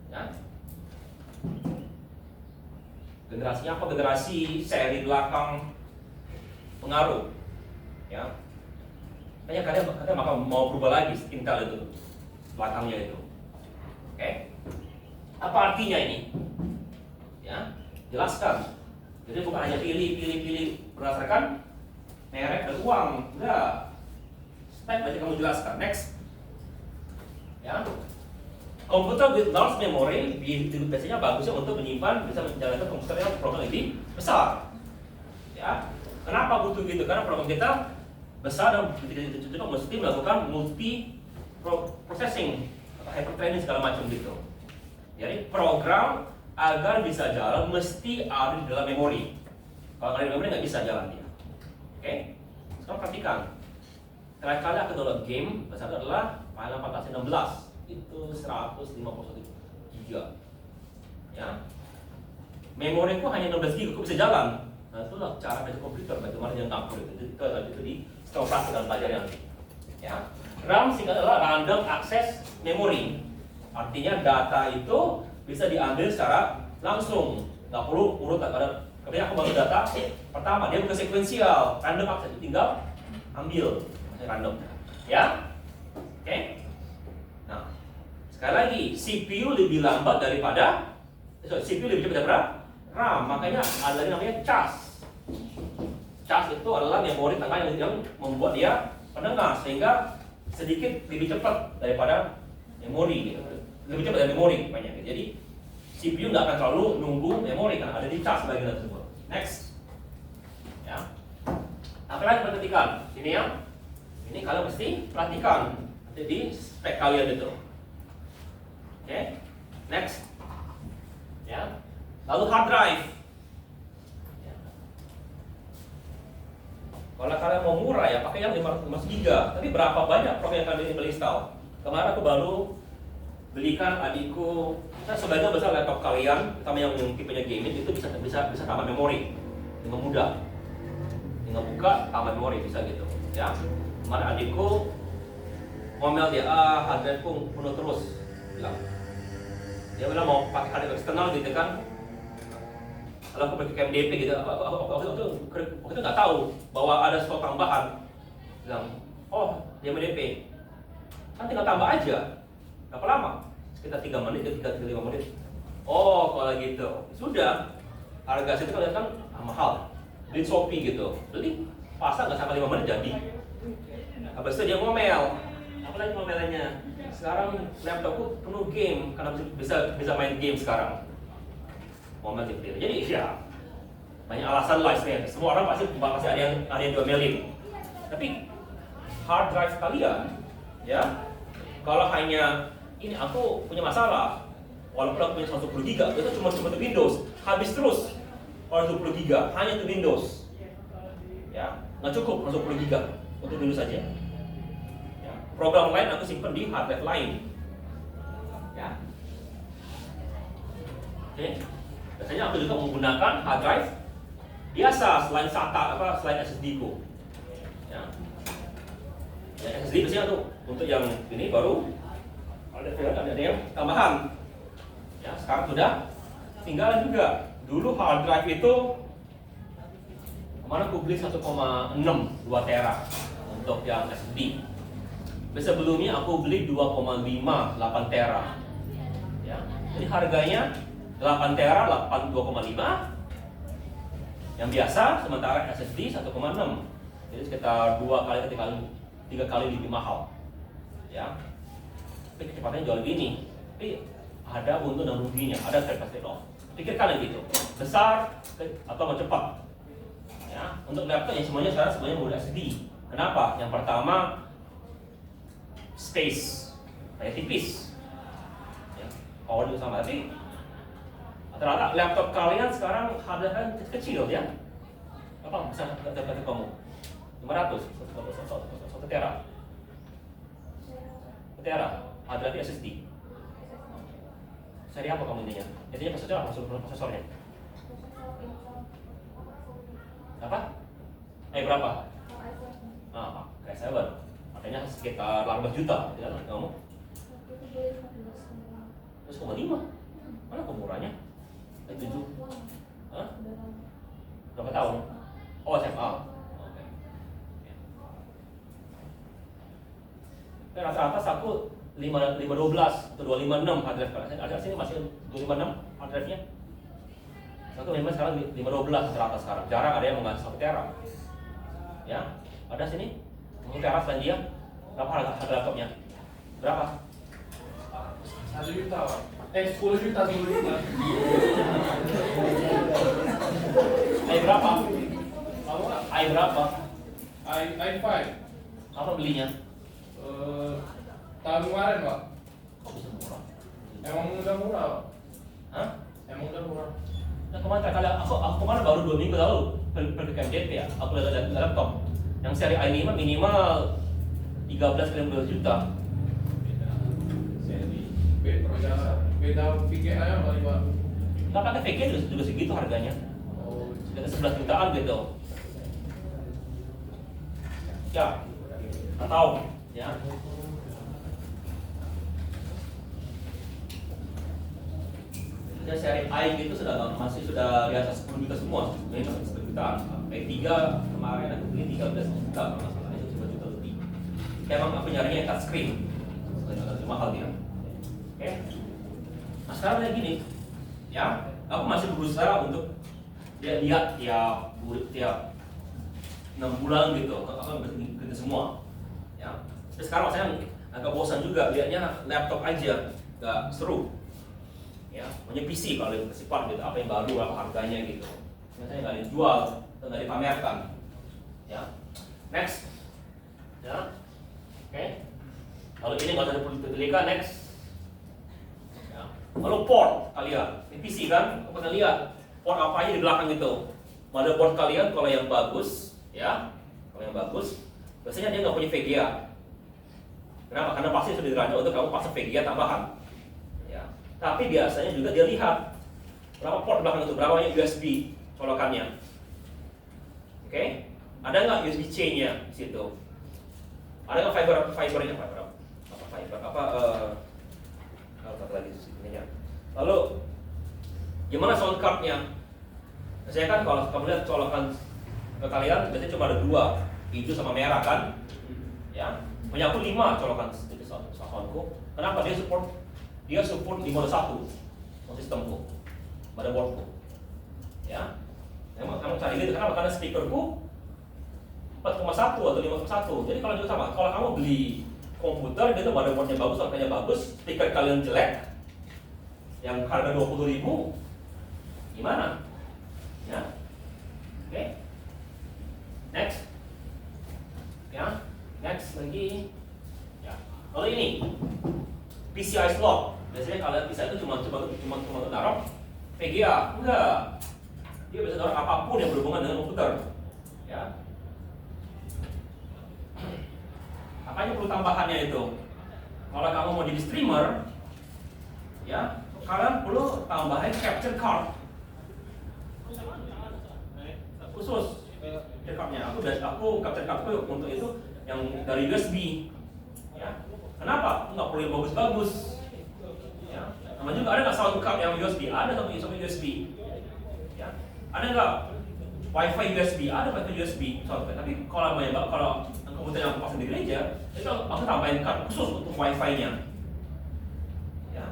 Ya. Generasinya apa? Generasi seri belakang pengaruh. Ya. Kayaknya kadang mau berubah lagi Intel itu belakangnya itu. Oke. Apa artinya ini? Ya, jelaskan. Jadi bukan hanya pilih berdasarkan merek dan uang, enggak. Step aja kamu jelaskan. Next. Ya. Komputer with large memory biasanya bagusnya untuk menyimpan, bisa menjalankan komputer yang program lebih besar. Ya. Kenapa butuh gitu? Karena program kita besar dan kita mesti melakukan multi processing atau hyperthreading segala macam gitu. Jadi program agar bisa jalan mesti ada di dalam memori. Kalau nggak ada memori nggak bisa jalan dia. Oke? Sekarang perhatikan. Terakhir kali aku download game, pasal adalah Final Fantasy 16. Itu 151 GB. Ya. Memoriku hanya 16 GB, aku bisa jalan. Nah, itulah cara dari komputer, bagaimana dia ngakur itu. Itu di setelah praktik dan pelajari nanti. Ya. RAM singkat adalah random access memory. Artinya data itu bisa diambil secara langsung, nggak perlu urutan. Kemudian aku bangun data pertama, dia bukan sekuensial, random access, tinggal ambil random. Ya, oke. Nah, sekali lagi CPU lebih lambat daripada CPU lebih cepat daripada RAM, makanya ada lagi namanya cas. Cas itu adalah memori tengah yang membuat dia penengah sehingga sedikit lebih cepat daripada memori, gitu. Lebih cepat dari memori banyak. Jadi CPU nggak akan selalu nunggu memori karena ada di cas bagian tersebut. Next, ya. Apa lagi perhatikan? Ini ya. Ini kalian mesti perhatikan nanti di spek kalian itu. Oke, next, ya. Lalu hard drive. Ya. Kalau kalian mau murah ya pakai yang 512 GB. Tapi berapa banyak program yang kalian beli install? Kemarin aku baru belikan adikku, nah sebagian besar laptop kalian, terutama yang tipenya gaming itu bisa tambah memori dengan mudah. Dengan buka tambah memori bisa gitu, ya. Kemarin adikku ngomel dia, hard drive ku penuh terus, bilang. Dia bilang mau pakai hard drive eksternal gitu kan. Kalau aku pakai KMDP gitu, aku itu nggak tahu bahwa ada stok tambahan. Bilang, oh dia MDP, kan tinggal tambah aja. Berapa lama? Sekitar 3 menit, 3-5 menit. Oh, kalau gitu. Sudah. Harga situ kalian kan mahal. Beli Shopee gitu. Beli, pasang nggak sampai 5 menit jadi. Habis itu dia ngomel. Apa lagi ngomelannya? Sekarang laptopku penuh game karena bisa main game sekarang. Ngomel gitu. Jadi ya banyak alasan lah sebenarnya. Semua orang pasti ada yang diomelin. Tapi hard drive kalian, ya, kalau hanya ini aku punya masalah, walaupun aku punya 120 GB, itu cuma untuk Windows, habis terus. Kalau 20 GB hanya untuk Windows, ya nggak cukup 120 GB untuk Windows saja. Ya. Program lain aku simpan di hard drive lain, ya. Oke. Biasanya aku juga menggunakan hard drive biasa selain SATA selain SSD ku. Ya. Ya, SSD biasanya tuh untuk yang ini baru. Ada yang tambahan, ya sekarang sudah tinggalan juga. Dulu hard drive itu kemana aku beli 1,6 2 tera untuk yang SSD. Sebelumnya aku beli 2,5 8 tera. Ya, jadi harganya 8 tera 2,5 yang biasa, sementara SSD 1,6. Jadi sekitar 3 kali lebih mahal. Ya. Tapi kecepatannya jauh lebih ini. Tapi ada untung dan ruginya, ada trade off. Pikirkan gitu, besar atau mau cepat. Ya, untuk laptop yang semuanya mode SD. Kenapa? Yang pertama space, kayak tipis. Ya, power juga sama. Tapi rata-rata laptop kalian sekarang harddisk kan kecil ya. Apa bisa dapat kamu? 500, 1 tera. 1 tera. Ada lagi SSD. Seri apa kamu intinya? Intinya prosesornya. Apa? Berapa? Kayak 7. Makanya sekitar 18 juta, ya kan kamu? 1,5. Mana pemurahnya? 7. Hah? Berapa tahun? Oh, SMA. Oke. Rata-rata aku 512 atau 256 hard drive. Ada sini masih 256 hard drive-nya. Satu memang sekarang 512 rata sekarang. Jarang ada yang mengganti 1 tera. Ya, ada sini 1 tera selain dia. Berapa harga laptopnya? Berapa? 1 juta, Pak. 10 juta dulu. Berapa? Berapa? i5. Apa belinya? Tahun kemarin, Pak. Kok bisa murah? Emang udah murah, Pak. Hah? Emang udah murah. Nah, kemarin kali aku kemarin baru 2 minggu lalu pergi ke MJP ya, aku lihat laptop yang seri i5 minimal 13 kali 12 juta. Beda VGA apa Pak? Nggak pakai VG juga segitu harganya. Oh, Sekitar 11 jutaan gitu. Ya, atau ya. Ya seri i gitu masih sudah di atas 10 juta semua. Ini masih 10 jutaan. i3 kemarin aku beli 13 juta, kalau nggak salah itu 10 juta lebih. Ya, emang aku nyarinya yang touchscreen. Agak mahal dia. Oke. Nah sekarang kayak gini, ya, aku masih berusaha untuk lihat tiap 6 bulan gitu, aku ganti semua. Ya. Tapi sekarang saya agak bosan juga lihatnya laptop aja, nggak seru. Ya, punya PC kalau yang bersifat gitu, apa yang baru, apa harganya gitu. Biasanya nggak dijual, atau nggak dipamerkan. Ya, next. Ya, oke. Kalau ini nggak usah dipelitikan, next. Ya. Lalu port kalian, ini PC kan, aku pernah lihat port apa aja di belakang gitu. Motherboard kalian kalau yang bagus, ya, kalau yang bagus, biasanya dia nggak punya VGA. Kenapa? Karena pasti sudah dirancang untuk kamu pasang VGA tambahan. Tapi biasanya juga dia lihat berapa port belakang itu, berapa banyak USB colokannya. Oke? Ada nggak USB C-nya di situ? Ada nggak fibernya? Apa lagi sininya? Lalu gimana sound card-nya? Biasanya kan kalau kamu lihat colokan ke kalian biasanya cuma ada 2, hijau sama merah kan? Ya, punya aku 5 colokan itu soundku. Kenapa? Dia support di mode 1 sistemku, motherboardku. Ya, memang kamu cari gitu. Kenapa? Karena speakerku 4,1 atau 5,1. Jadi kalau juga sama, kalau kamu beli komputer gitu, motherboardnya bagus, soundnya bagus, speaker kalian jelek, yang harga 20.000, gimana? Ya, oke. Next, ya, next lagi. Ya, lalu ini. PCI slot, biasanya kalian PCI itu cuma taruh VGA, enggak. Dia bisa taruh apapun yang berhubungan dengan komputer. Ya. Apanya perlu tambahannya itu? Kalau kamu mau jadi streamer, ya, kalian perlu tambahin capture card khusus. Capture cardnya, aku capture cardku untuk itu yang dari USB. Ya. Kenapa? Nggak perlu yang bagus-bagus. Ya. Sama juga ada nggak sound card yang USB? Ada sama USB. Ya. Ada nggak WiFi USB? Ada WiFi USB sound card. Tapi kalau komputer yang aku pasang di gereja, itu aku tambahin card khusus untuk WiFi-nya. Ya.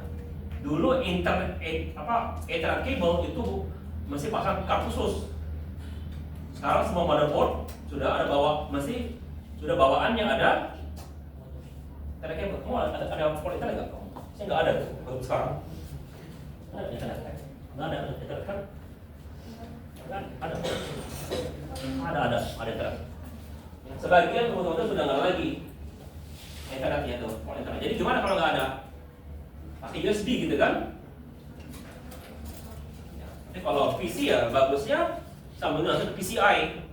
Dulu Ethernet cable itu mesti pasang card khusus. Sekarang semua motherboard sudah ada sudah bawaannya ada. Ada kabel, kamu ada port internet nggak? Saya nggak ada tuh, baru sekarang. Ada internet kan? Nggak ada internet kan? Ada internet. Sebagian teman-teman sudah nggak lagi internetnya tuh, port internet. Jadi gimana kalau nggak ada? Pakai USB gitu kan? Tapi kalau PC ya bagusnya sambungin langsung ke PCI,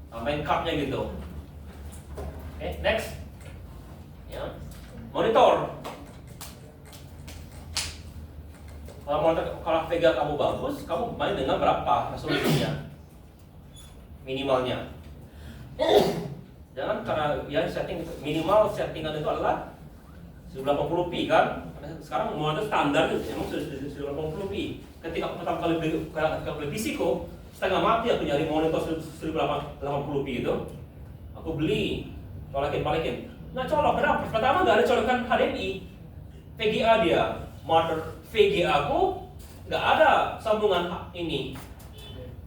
tambahin cardnya gitu. Oke, next. Ya. Monitor. Kalau VGA kamu bagus, kamu main dengan berapa resolusinya? Minimalnya. Jangan karena ya minimal settingan itu adalah 1080p kan? Sekarang monitor standar itu emang sudah 1080p. Ketika aku pertama kali beli PC ku, setengah mati aku nyari monitor 1080p itu. Aku beli, balikin. Nah colok, kenapa? Pertama nggak ada colokan HDMI, VGA dia, mother VGA aku nggak ada sambungan ini,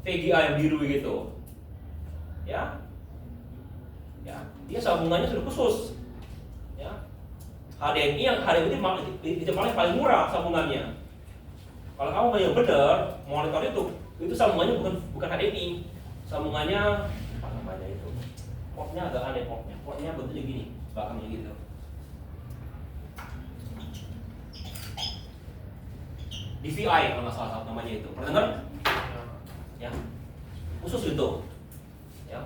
VGA yang biru gitu, ya, dia sambungannya sudah khusus, ya, HDMI itu paling murah sambungannya. Kalau kamu mau yang benar, monitor itu sambungannya bukan HDMI, sambungannya apa namanya itu, portnya agak aneh portnya bentuknya gini. Belakangnya gitu. DVI kalau nggak salah namanya itu. Pernah dengar? ya, khusus itu, ya,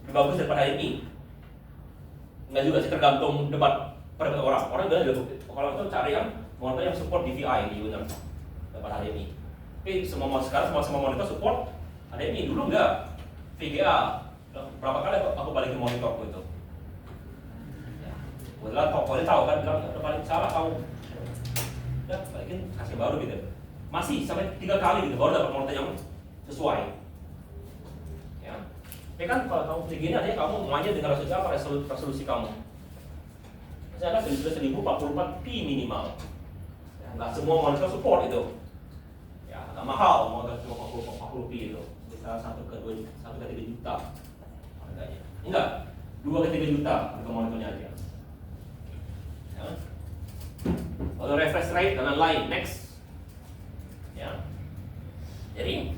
lebih bagus daripada HDMI. Enggak juga sih, tergantung debat pada orang. Orang bilang kalau itu cari yang monitor yang support DVI di user daripada HDMI. Tapi sekarang semua monitor support HDMI. Dulu enggak, VGA. Berapa kali aku balikin monitorku itu. Ya, kebetulan tokonya tahu kan, bilang udah balik salah kamu. Ya, balikin kasih baru gitu. Masih sampai 3 kali gitu baru dapat monitor yang sesuai. Ya. Tapi kan kalau kamu begini artinya kamu mainnya dengan resolusi kamu. Misalnya sudah 1044p minimal. Ya, nggak semua monitor support itu. Ya, agak mahal monitor cuma 40p itu. Bisa 1 ke 3 juta harganya. Enggak, 2 ke 3 juta harga monitornya aja. Ya. Lalu refresh rate dan lain-lain. Next. Ya. Jadi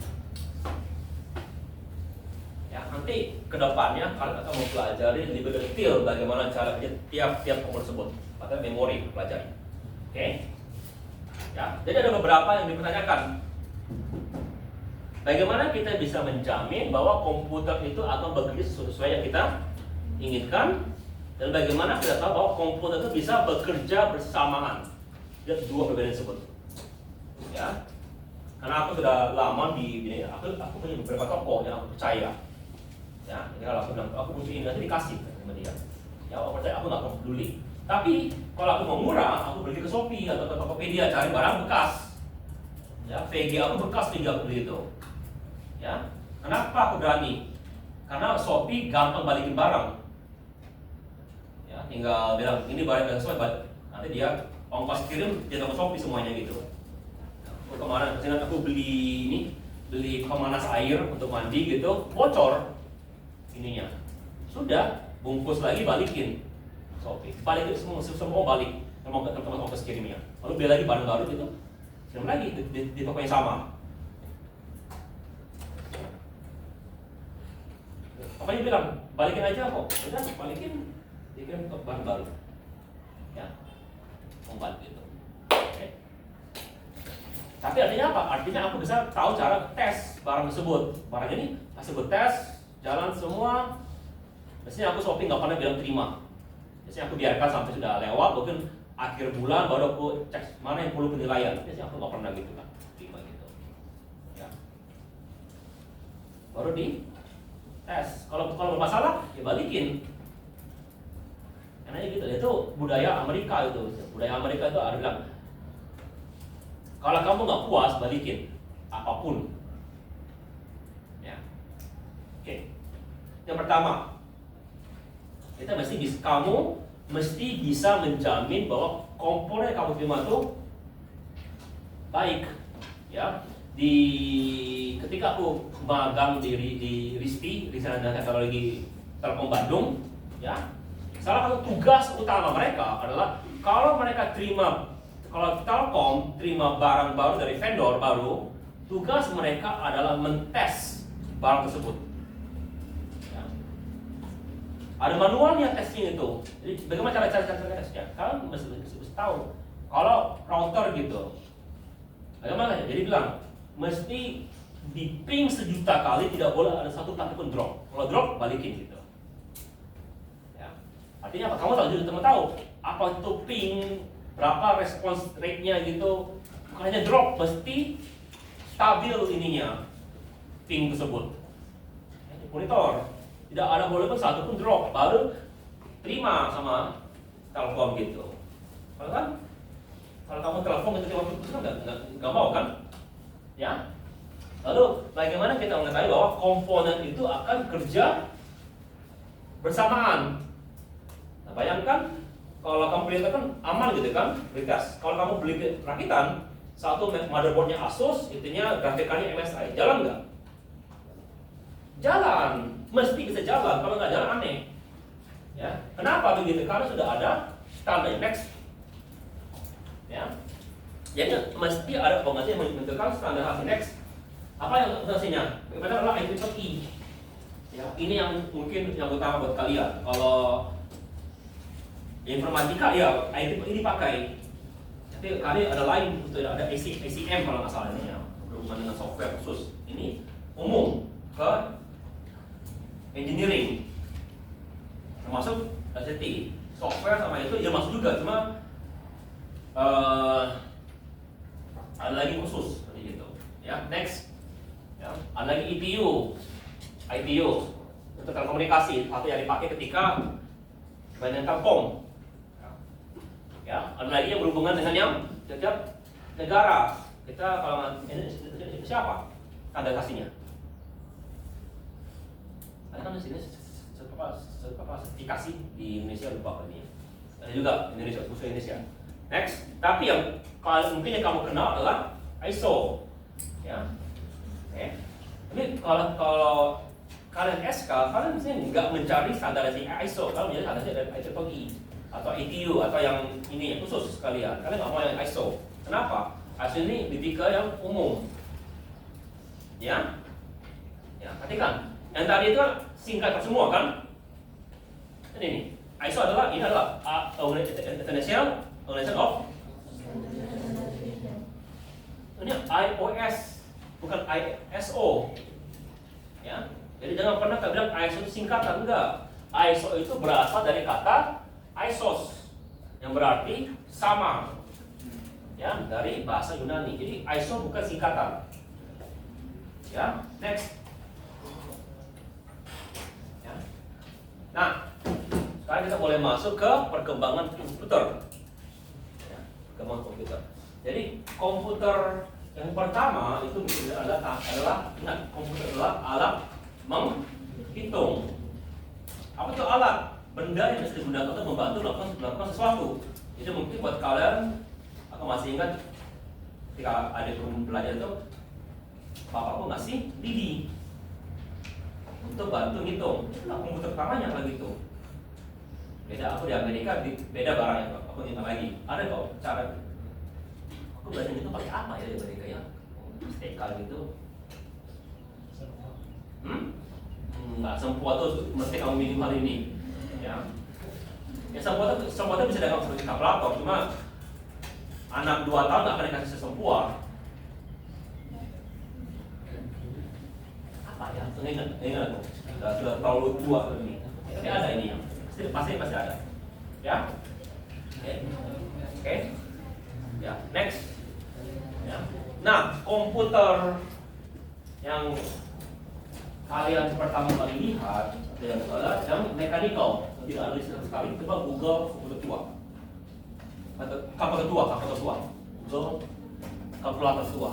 ya nanti kedepannya kalian akan mempelajari lebih detail bagaimana cara kerja tiap komponen tersebut atau memori pelajari. Oke? Ya, jadi ada beberapa yang dipertanyakan. Bagaimana kita bisa menjamin bahwa komputer itu akan bekerja sesuai yang kita inginkan, dan bagaimana kita tahu bahwa komputer itu bisa bekerja bersamaan. Lihat dua perbedaan tersebut. Ya. Karena aku sudah lama di ini, aku punya beberapa toko yang aku percaya. Ya, ini kalau aku bilang aku butuh ini nanti dikasih sama dia. Ya, aku percaya, aku nggak peduli. Tapi kalau aku mau murah, aku pergi ke Shopee atau ke Tokopedia cari barang bekas. Ya, VGA aku bekas tinggal beli itu. Ya, kenapa aku berani? Karena Shopee gampang balikin barang. Ya, tinggal bilang ini barang yang sesuai, nanti dia ongkos kirim dia ke Shopee semuanya gitu. Kemarin aku beli pemanas air untuk mandi gitu, bocor ininya. Sudah, bungkus lagi balikin Shopee. Balikin semua balik. Termasuk ongkos kirimnya. Lalu beli lagi barang baru gitu. Kirim lagi di toko yang sama. Apa yang bilang? Balikin aja kok. Udah, balikin dikirim ke barang baru. Ya. Membantu gitu. Oke. Tapi artinya apa? Artinya aku bisa tahu cara tes barang tersebut. Barang ini hasil tes, jalan semua. Biasanya aku shopping nggak pernah bilang terima. Biasanya aku biarkan sampai sudah lewat, mungkin akhir bulan baru aku cek mana yang perlu penilaian. Biasanya aku nggak pernah gitu kan, terima gitu. Ya. Baru di tes. Kalau bermasalah, ya balikin. Karena gitu, itu budaya Amerika itu. Budaya Amerika itu ada bilang, kalau kamu nggak puas, balikin apapun. Ya. Oke. Yang pertama, kamu mesti bisa menjamin bahwa komponen yang kamu terima itu baik. Ya. Ketika aku magang di RISTI, Riset dan Teknologi Telkom Bandung, ya. Salah satu tugas utama mereka adalah kalau Telkom terima barang baru dari vendor baru, tugas mereka adalah mentes barang tersebut. Ya. Ada manualnya testing itu. Jadi bagaimana cara tesnya? Kalian mesti tahu. Kalau router gitu, bagaimana? Jadi bilang mesti di ping 1.000.000 kali, tidak boleh ada satu kali pun drop. Kalau drop balikin gitu. Ya. Artinya apa? Kamu tahu apa itu ping, berapa response rate-nya gitu. Bukan hanya drop, mesti stabil ininya ping tersebut. Monitor tidak ada boleh pun satu pun drop, baru terima sama Telkom gitu. Kalau kamu telepon itu nggak mau kan? Ya. Lalu bagaimana kita mengetahui bahwa komponen itu akan kerja bersamaan? Nah, bayangkan kalau kamu beli kan aman gitu kan, beli gas. Kalau kamu beli rakitan, satu motherboardnya Asus, itunya grafikannya MSI, jalan nggak? Jalan, mesti bisa jalan. Kalau nggak jalan aneh. Ya, kenapa begitu? Karena sudah ada standar next. Ya, jadi mesti ada pengganti yang menentukan standar hasil next. Apa yang hasilnya? Berbeda adalah IEEE. Ya, ini yang mungkin yang utama buat kalian. Kalau informatika ya IEEE dipakai. Tapi kali ada lain, ada ACM kalau nggak salah ini ya, berhubungan dengan software khusus. Ini umum ke engineering, termasuk ICT, software sama itu ya masuk juga, cuma ada lagi khusus seperti itu. Ya, next, ya, ada lagi IPU untuk telekomunikasi atau yang dipakai ketika bagian telkom. Ya, ada lagi yang berhubungan dengan yang setiap negara. Kita kalau ini siapa tanda kasihnya? Ada kan di sini sertifikasi di Indonesia, lupa ini. Ada juga Indonesia, khusus Indonesia. Next, tapi yang mungkin yang kamu kenal adalah ISO, ya. Oke. Tapi kalau kalian SK, kalian biasanya nggak mencari standarisasi ISO, kalau mencari standarisasi dari IEEE atau ITU atau yang ini yang khusus sekalian. Kalian nggak mau yang ISO. Kenapa? ISO ini lebih ke yang umum, ya. Ya, perhatikan. Yang tadi itu singkat semua kan? Ini ISO adalah International Organization of, ini iOS bukan ISO, ya. Jadi jangan pernah kita bilang ISO itu singkatan, enggak. ISO itu berasal dari kata isos yang berarti sama, ya, dari bahasa Yunani. Jadi ISO bukan singkatan, ya. Next, ya. Nah, sekarang kita boleh masuk ke perkembangan komputer. Ya, perkembangan komputer. Jadi komputer yang pertama itu adalah ingat, komputer adalah alat menghitung. Apa itu alat? Benda yang bisa digunakan untuk membantu melakukan sesuatu. Jadi mungkin buat kalian, aku masih ingat ketika adikku belajar itu, bapakku ngasih lidi untuk bantu ngitung. Itulah komputer pertamanya kalau gitu. Beda, aku di Amerika beda barangnya, aku ingat lagi. Ada kok cara aku belajar itu pakai apa ya di Amerika ya? Stekal gitu. Nggak semua tuh mesti kamu minimal ini, ya. Ya semua tuh bisa dagang seperti kalkulator, cuma anak 2 tahun nggak akan dikasih sesempua. Apa ya? Ingat tuh, sudah terlalu tua ini. Tapi ada ini, pasti ada, ya. Oke. Ya, next. Ya. Nah, komputer yang kalian pertama kali lihat adalah yang mechanical, tidak ada lihat sekali. Coba Google komputer tua, atau kalkulator tua, Google kalkulator tua.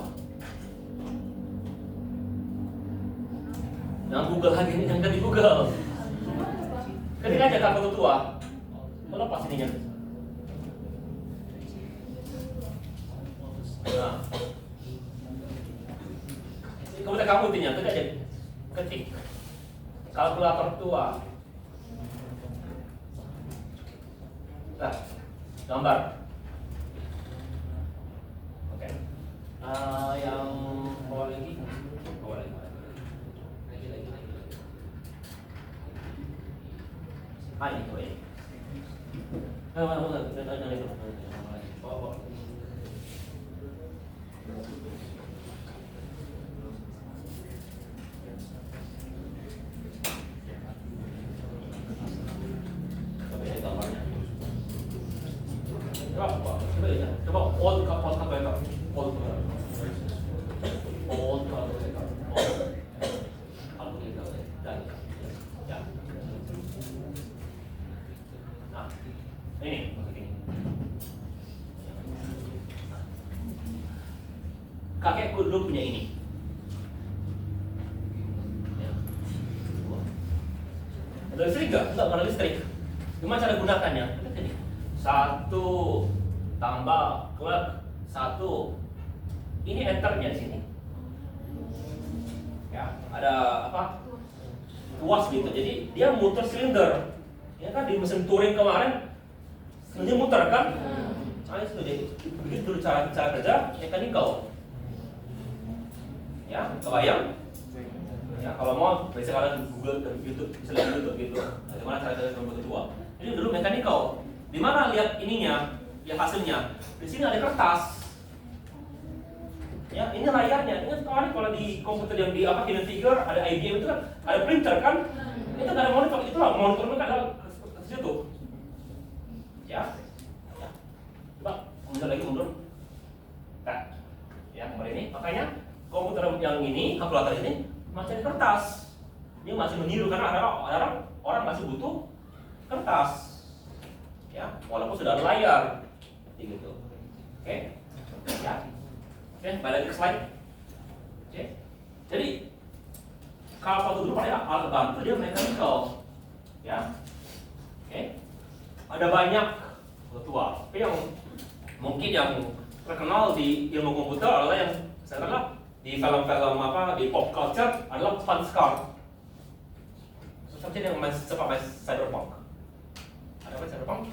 Yang Google lagi ini yang di Google. Ketika aja kalkulator tua, kalau pas ininya. Nah, kemudian kamu intinya ketika aja ketik kalkulator tua. Nah, gambar. Oke. Yang bawah lagi. Ini tuh ini. Kakekku dulu punya ini. Ada listrik nggak? Enggak ada listrik. Gimana cara gunakannya? Satu tambah klek 1. Ini enternya di sini. Ya, ada apa? Tuas gitu. Jadi dia muter silinder. Ya kan di mesin Turing kemarin, dia muter kan? Nah itu jadi begitu dulu cara kerja mechanical. Ya, kebayang? Ya, kalau mau bisa kalian Google dan YouTube, bisa lihat YouTube gitu. Bagaimana cara kerja komputer tua? Ini dulu mechanical. Di mana lihat ininya, lihat hasilnya? Di sini ada kertas. Ya, ini layarnya. Ingat kemarin kalau di komputer yang di apa Hidden Figure ada IBM itu kan ada printer kan? Itu nggak ada monitor, itulah monitor mereka adalah ke situ. Ya, ya. Coba mundur lagi mundur. Nah, ya kemarin ini. Makanya komputer yang ini, kalkulator ini masih di kertas. Dia masih meniru karena ada orang masih butuh kertas. Ya, walaupun sudah ada layar, gitu. Oke, ya. Oke, balik ke slide. Oke, jadi kalau waktu dulu pada alat bantu dia mechanical, ya. Oke, ada banyak tua. Tapi yang mungkin yang terkenal di ilmu komputer adalah yang saya kenal di film-film apa di pop culture adalah Punch Card. Seperti yang main cyberpunk. Ada apa cyberpunk?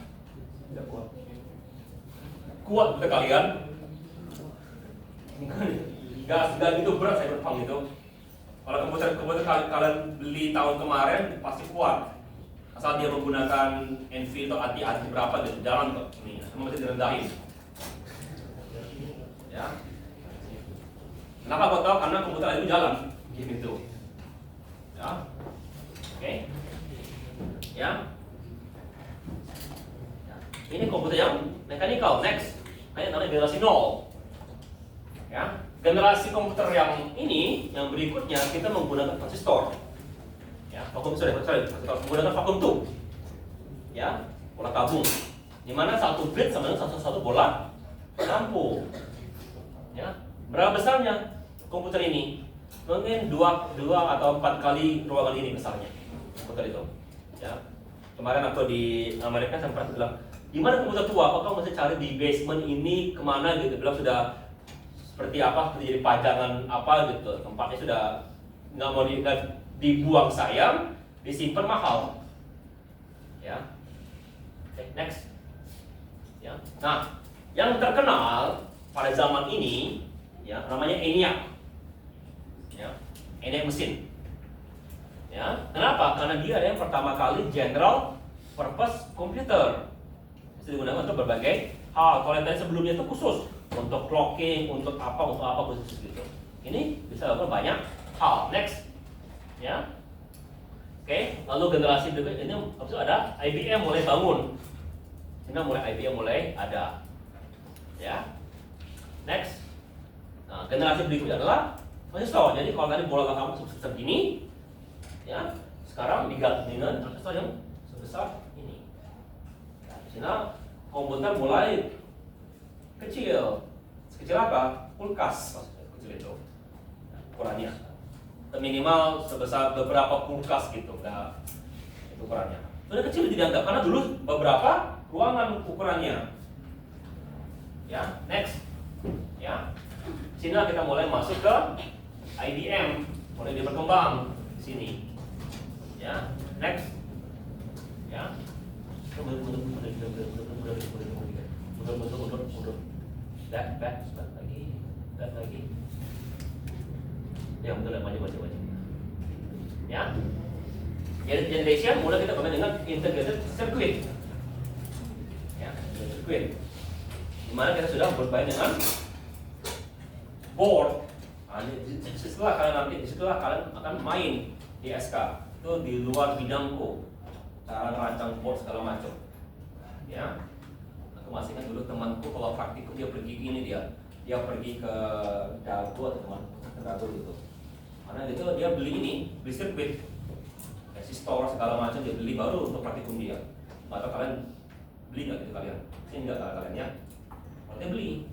Tidak kuat. Kuat betul kalian. Gak gitu berat cyberpunk itu. Kalau komputer kalian beli tahun kemarin pasti kuat. Asal dia menggunakan NVIDIA atau ATI berapa gitu jalan kok. Ini semua masih direndahin. Ya. Kenapa kau tahu? Karena komputer itu jalan gitu. Ya. Oke. Ya. Ini komputer yang mechanical. Next, kayak namanya generasi 0. Ya, generasi komputer yang ini, yang berikutnya kita menggunakan transistor. Ya, menggunakan vacuum tube. Ya, bola tabung. Di mana satu bit sama dengan satu bola lampu. Ya, berapa besarnya komputer ini? Mungkin 2 atau 4 kali ruangan ini besarnya komputer itu. Ya, kemarin aku di Amerika sempat bilang, gimana komputer tua? Kok kamu mesti cari di basement ini kemana gitu? Bilang sudah seperti apa? Seperti jadi pajangan apa gitu? Tempatnya sudah nggak mau dibuang sayang, disimpan mahal. Ya, okay, next. Ya, nah, yang terkenal pada zaman ini, ya namanya ENIAC. Ya, ENIAC mesin. Ya, kenapa? Karena dia yang pertama kali general purpose computer. Bisa digunakan untuk berbagai hal. Kalau yang tadi sebelumnya itu khusus untuk clocking, untuk apa khusus gitu. Ini bisa dilakukan banyak hal. Next, ya. Oke, lalu generasi berikutnya ini habis itu ada IBM mulai bangun. Sehingga IBM mulai ada. Ya. Next. Nah, generasi berikutnya adalah transistor. Jadi kalau tadi bola kamu sebesar gini, ya, sekarang diganti dengan transistor yang sebesar ini. Sehingga komputer mulai kecil. Kecil apa? Kulkas maksudnya kecil itu. Ukurannya. Minimal sebesar beberapa kulkas gitu. Nah, itu ukurannya. Sudah kecil dianggap karena dulu beberapa ruangan ukurannya. Ya, next. Ya. Sehingga kita mulai masuk ke IBM, mulai dia berkembang di sini. Ya, next. Ya. Mundur. Back lagi. Ya, mundur maju. Ya. Jadi generation mulai kita bermain dengan integrated circuit. Ya, circuit. Di mana kita sudah bermain dengan board. Setelah kalian akan main di SK. Itu di luar bidangku. Cara merancang board segala macam. Ya, aku masih ingat dulu temanku kalau praktikum dia pergi gini dia pergi ke Dago atau teman ke Dago gitu. Karena itu dia beli sirkuit, resistor segala macam dia beli baru untuk praktikum dia. Atau kalian beli nggak gitu kalian? Sini nggak kalian ya? Kalian beli.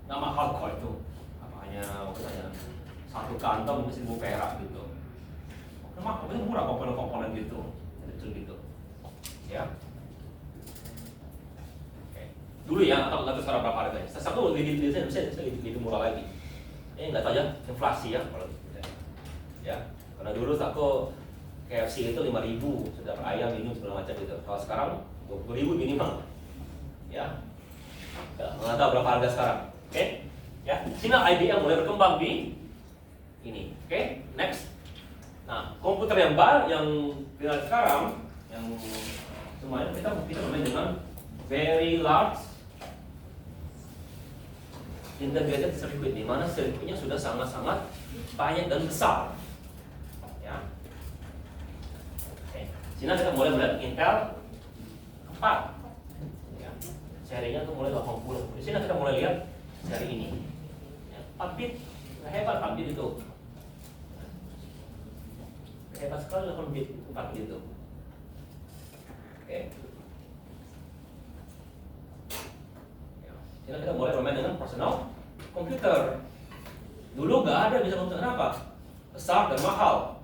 Nggak mahal kok itu. Hanya satu kantong mesti 1.000 perak gitu. Memang murah komponen-komponen gitu. Gitu. Ya. Oke. Dulu ya, atau sekarang berapa harganya? Satu lebih murah lagi. Nggak tahu aja inflasi ya kalau gitu. Ya. Karena dulu aku KFC itu 5.000 sudah ayam minum segala macam gitu. Kalau sekarang 20.000 minimal. Ya. Nggak tahu berapa harga sekarang. Oke. Ya. Sehingga IBM mulai berkembang di ini. Oke. Next. Nah, komputer yang dengan sekarang yang semuanya kita bermain dengan very large integrated circuit, di mana sirkuitnya sudah sangat-sangat banyak dan besar. Ya. Oke. Sini kita mulai melihat Intel 4. Ya. Serinya tuh mulai 80. Di sini kita mulai lihat seri ini. Ya. 4 bit, hebat 4 bit itu. Hebat sekali 8 bit 4 bit itu. Oke. Jadi kita mulai bermain dengan personal komputer. Dulu nggak ada bisa komputer apa? Besar dan mahal.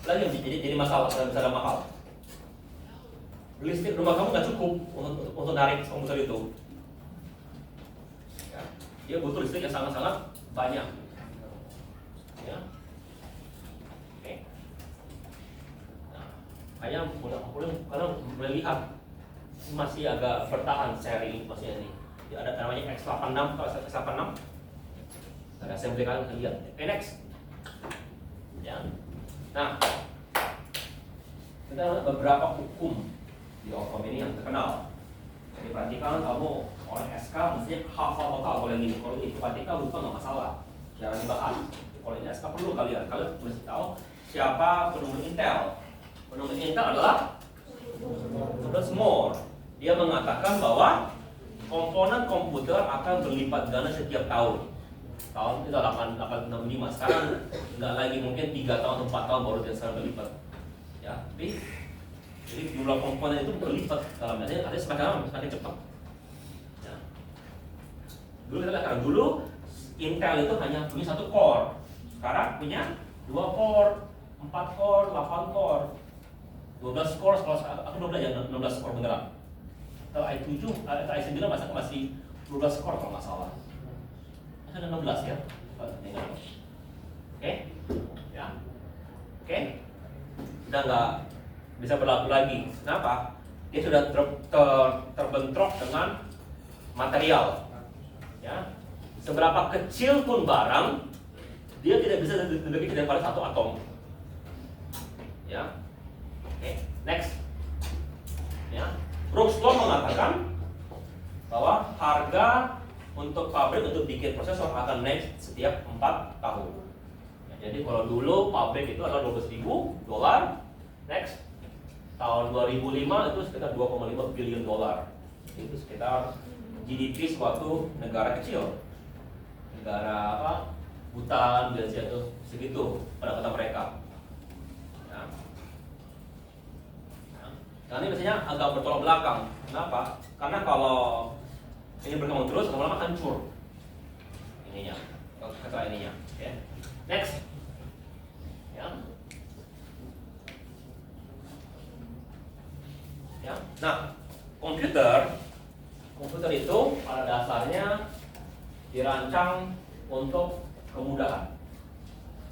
Lagi yang jadi masalah dan besar dan mahal. Listrik rumah kamu nggak cukup untuk narik komputer itu. Ya. Dia butuh listrik yang sangat-sangat banyak. Ya. Oke. Nah, hanya boleh lihat masih agak bertahan seri masih ini. Ada namanya X86, kalau X86 ada assembly kalian lihat NX. Ya. Nah, kita lihat beberapa hukum di Opcom ini yang terkenal. Jadi perhatikan kamu orang SK mestinya hafal total kalau yang ini. Kalau ini perhatikan lupa nggak masalah, jangan dibahas. Kalau ini SK perlu kalian mesti tahu siapa penulis Intel. Penulis Intel adalah Moore. Dia mengatakan bahwa komponen komputer akan berlipat ganda setiap tahun. Tahun itu 865. Sekarang nggak lagi mungkin 3 tahun atau 4 tahun baru dia sekarang berlipat. Ya, jadi jumlah komponen itu berlipat dalam artinya semakin cepat. Ya. Dulu kita lihat dulu Intel itu hanya punya 1 core. Sekarang punya 2 core, 4 core, 8 core, 12 core. Kalau aku 12 ya 16 core beneran. Kalau i7 atau i9 masih 12 core kalau nggak salah. Ada 16 ya. Oke, ya, oke. Sudah nggak bisa berlaku lagi. Kenapa? Dia sudah terbentrok dengan material. Ya, seberapa kecil pun barang, dia tidak bisa lebih daripada 1 atom. Ya, oke. Next, ya. Brooks Law mengatakan bahwa harga untuk pabrik untuk bikin prosesor akan naik setiap 4 tahun. Ya, jadi kalau dulu pabrik itu adalah $12.000, next tahun 2005 itu sekitar $2,5 billion. Itu sekitar GDP suatu negara kecil, negara apa? Bhutan biasanya itu segitu pada kata mereka. Ya. Nah, ini biasanya agak bertolak belakang. Kenapa? Karena kalau ini berkembang terus, lama-lama hancur ininya, kata ininya. Okay. Next, ya. Ya. Nah, komputer itu pada dasarnya dirancang untuk kemudahan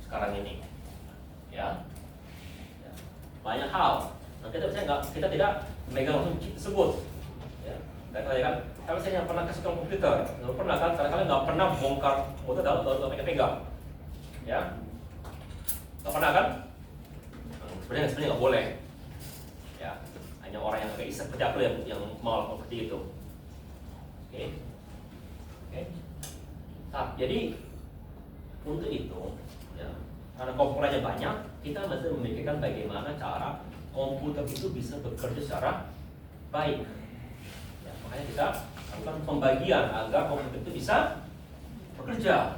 sekarang ini. Ya. Banyak hal. Nah, kita tidak memegang langsung chip tersebut. Ya. Dan kalian kalau saya pernah kasih tahu komputer, nggak pernah kan? Kalian nggak pernah bongkar komputer dalam kalau pegang, ya? Nggak pernah kan? Sebenarnya nggak boleh. Ya, hanya orang yang agak iseng seperti aku yang mau seperti itu. Oke. Nah, jadi untuk itu, ya, karena komponennya banyak, kita mesti memikirkan bagaimana cara komputer itu bisa bekerja secara baik. Ya, makanya kita lakukan pembagian agar komputer itu bisa bekerja.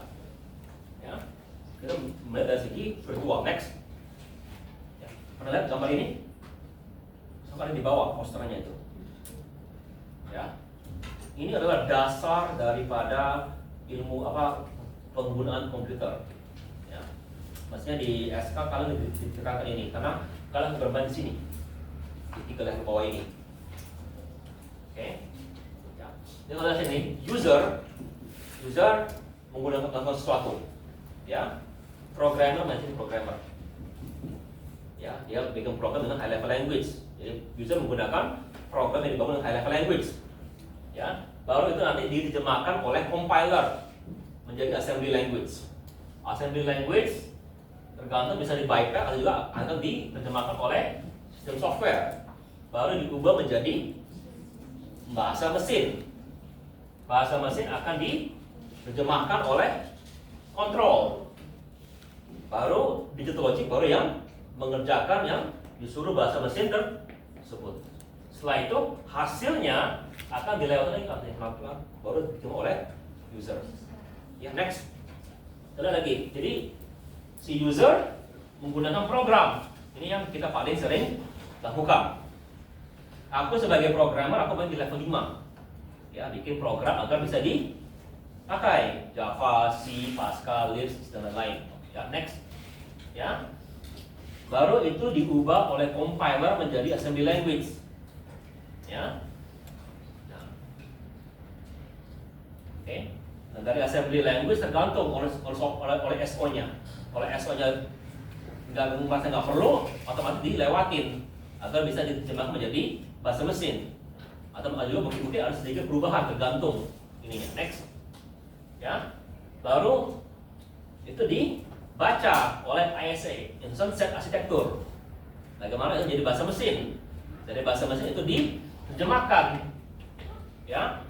Ya, kita melihat dari segi virtual. Next, ya, pernah lihat gambar ini? Sampai di bawah posternya itu. Ya, ini adalah dasar daripada ilmu penggunaan komputer. Ya, maksudnya di SK kalian ditekankan ini karena kalian bermain di sini di 3 level bawah ini. Oke. Ya. Jadi kalau sini user menggunakan sesuatu. Ya. Programmer menjadi programmer. Ya, dia bikin program dengan high level language. Jadi user menggunakan program yang dibangun dengan high level language. Ya. Baru itu nanti diterjemahkan oleh compiler menjadi assembly language. Assembly language tergantung bisa di bypass atau juga akan diterjemahkan oleh sistem software, baru diubah menjadi bahasa mesin. Bahasa mesin akan diterjemahkan oleh kontrol. Baru digital logic baru yang mengerjakan yang disuruh bahasa mesin tersebut. Setelah itu hasilnya akan dilewatkan lagi pelan-pelan baru diterima oleh user. Ya, next. Kita lihat lagi. Jadi si user menggunakan program. Ini yang kita paling sering lakukan. Aku sebagai programmer, aku main di level 5. Ya, bikin program agar bisa dipakai Java, C, Pascal, Lisp dan lain-lain. Ya, next. Ya. Baru itu diubah oleh compiler menjadi assembly language. Ya. Nah. Oke. Nah, dari assembly language tergantung oleh SO-nya. Kalau SO-nya nggak perlu, otomatis dilewatin agar bisa diterjemahkan menjadi bahasa mesin. Atau juga mungkin ada sedikit perubahan tergantung ininya. Next. Ya. Baru itu dibaca oleh ISA, Instruction Set Architecture. Bagaimana itu jadi bahasa mesin? Dari bahasa mesin itu diterjemahkan, ya,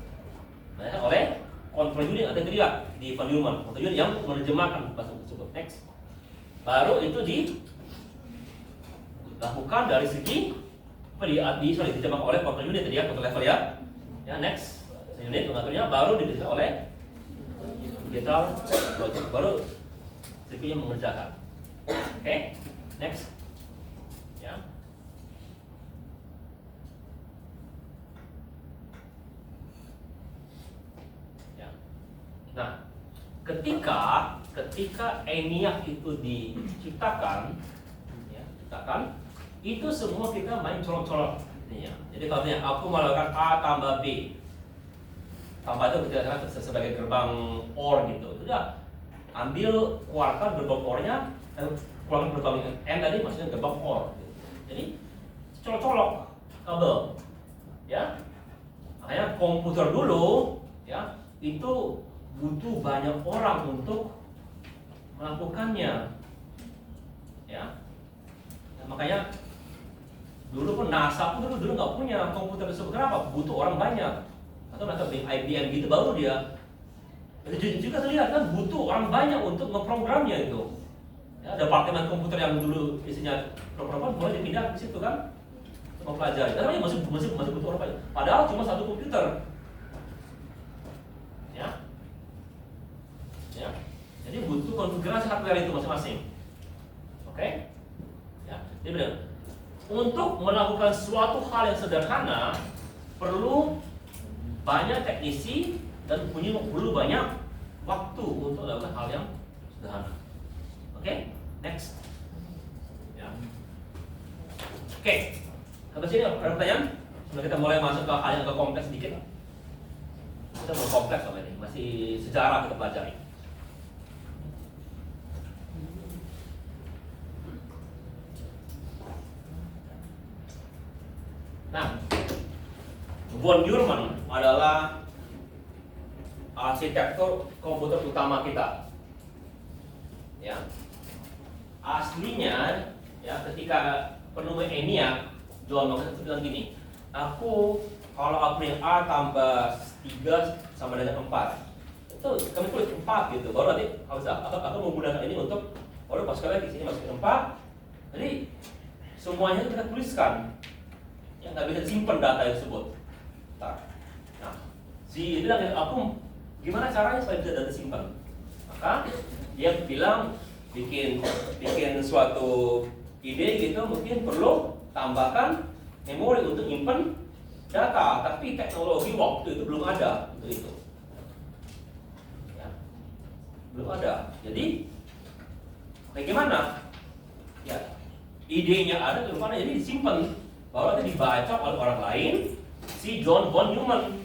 oleh control unit atau tidak di environment. Control unit yang menerjemahkan bahasa tersebut. Next. Baru itu dilakukan dari segi diterjemahkan oleh control unit tadi ya, control level ya. Ya, next. Unit mengaturnya baru diterjemahkan oleh digital logic, baru CPU yang mengerjakan. Oke, next. Ya. Ya. Nah, ketika ENIAC itu diciptakan, ya, itu semua kita main colok-colok. Ya. Jadi kalau aku melakukan A tambah B, tambah itu kita sebagai gerbang OR gitu. Sudah ambil keluarkan gerbang OR-nya, keluarkan gerbang N tadi maksudnya gerbang OR. Gitu. Jadi colok-colok kabel, ya. Makanya komputer dulu, ya, itu butuh banyak orang untuk melakukannya, ya. Nah, makanya dulu pun NASA pun dulu nggak punya komputer tersebut. Kenapa? Butuh orang banyak. Atau mereka IBM gitu baru dia. Itu juga terlihat kan butuh orang banyak untuk ngeprogramnya itu. Ya, departemen komputer yang dulu isinya program mulai dipindah ke situ kan, mempelajari. Karena masih butuh orang banyak. Padahal cuma satu komputer. Ya. Ya. Jadi butuh konfigurasi hardware itu masing-masing. Oke? Ya. Jadi benar. Untuk melakukan suatu hal yang sederhana perlu banyak teknisi dan perlu banyak waktu untuk melakukan hal yang sederhana. Oke, next. Ya. Oke, sampai sini ada pertanyaan? Sebelum kita mulai masuk ke hal yang agak kompleks sedikit. Kita belum kompleks sama ini, masih sejarah kita pelajari. Nah, von Neumann adalah arsitektur komputer utama kita. Ya. Aslinya, ya, ketika penemu ENIAC, John Locke itu bilang gini, kalau aku punya A tambah 3 sama dengan 4, itu kami tulis 4 gitu. Baru nanti aku menggunakan ini untuk baru pas sekali di sini masukin 4. Jadi semuanya kita tuliskan. Yang nggak bisa simpan data tersebut. Nah, si bilang aku gimana caranya supaya bisa data simpan? Maka dia bilang bikin suatu ide gitu, mungkin perlu tambahkan memori untuk nyimpan data, tapi teknologi waktu itu belum ada untuk itu. Ya, belum ada. Jadi bagaimana? Ya, idenya ada, belum ada, jadi disimpan. Baru nanti dibaca oleh orang lain, si John von Neumann,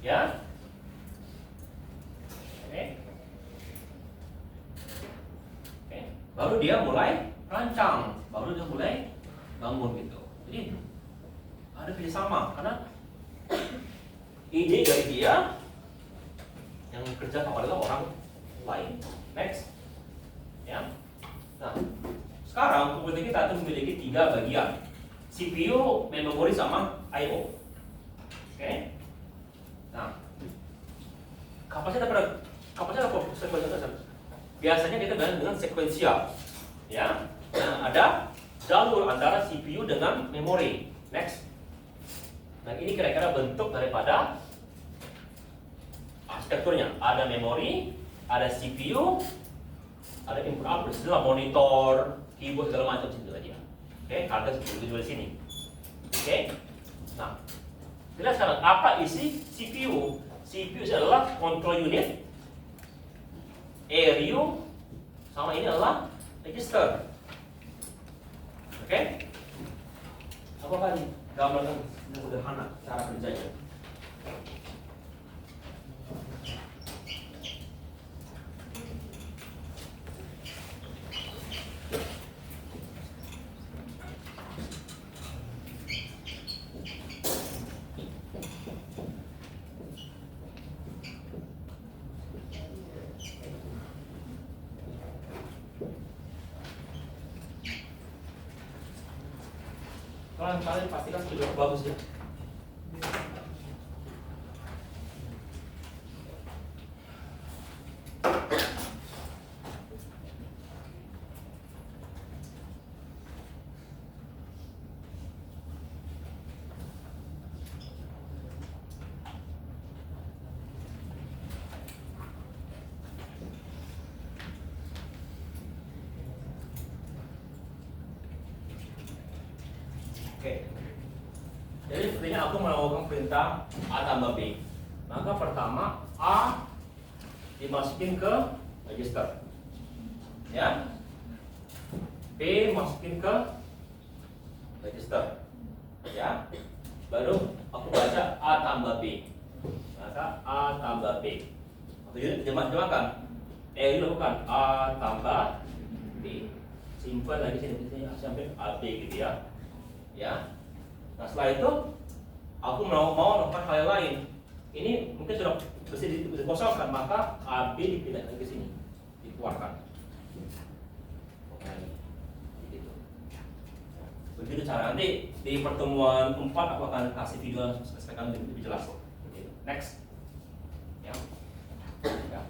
ya. Oke. Baru dia mulai rancang, baru dia mulai bangun gitu. Jadi ada kerjasama karena ide dari dia yang kerja adalah orang lain. Next, ya. Nah, sekarang komputer kita itu memiliki 3 bagian. CPU, memori sama I/O. Oke. Nah, kapasitas pada biasanya kita dengan sekuensial. Ya, nah, ada jalur antara CPU dengan memori. Next. Nah, ini kira-kira bentuk daripada arsitekturnya. Ada memori, ada CPU, ada input output, setelah monitor, keyboard segala macam situ tadi ya. Oke, harga seperti di sini. Oke. Nah, kita sekarang apa isi CPU? CPU adalah control unit, ALU, sama ini adalah register. Oke? Apa tadi? Gambarkan sederhana cara kerjanya. Kalian pastikan sudah bagus ya. Oke. Jadi sepertinya aku melakukan perintah A tambah B. Maka pertama A dimasukin ke register. Ya. B masukin ke register. Ya. Baru aku baca A tambah B. Maka A tambah B. Jadi terjemahkan. Lakukan A tambah B. Simple lagi sini sampai AB gitu ya. Ya, nah setelah itu aku mau melakukan hal lain. Ini mungkin sudah bersih dikosongkan, maka AB dipindahkan ke sini, dikeluarkan. Oke, begitu. Begitu cara nanti di pertemuan 4 aku akan kasih video spesifikasi lebih jelas. Oke. Next, ya, ya,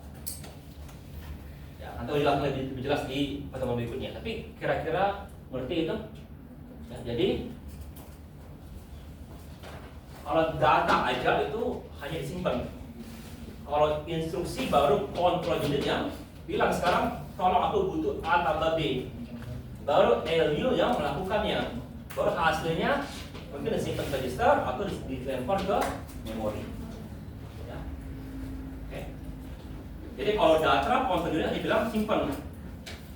ya. Nanti ulang lebih jelas di pertemuan berikutnya. Tapi kira-kira ngerti itu? Ya, jadi kalau data aja itu hanya disimpan. Kalau instruksi baru kontrol unit yang bilang sekarang kalau aku butuh A tambah B, baru LU yang melakukannya. Baru hasilnya mungkin disimpan di register atau dilempar ke memori. Ya. Oke. Jadi kalau data kontrol unit dibilang simpan.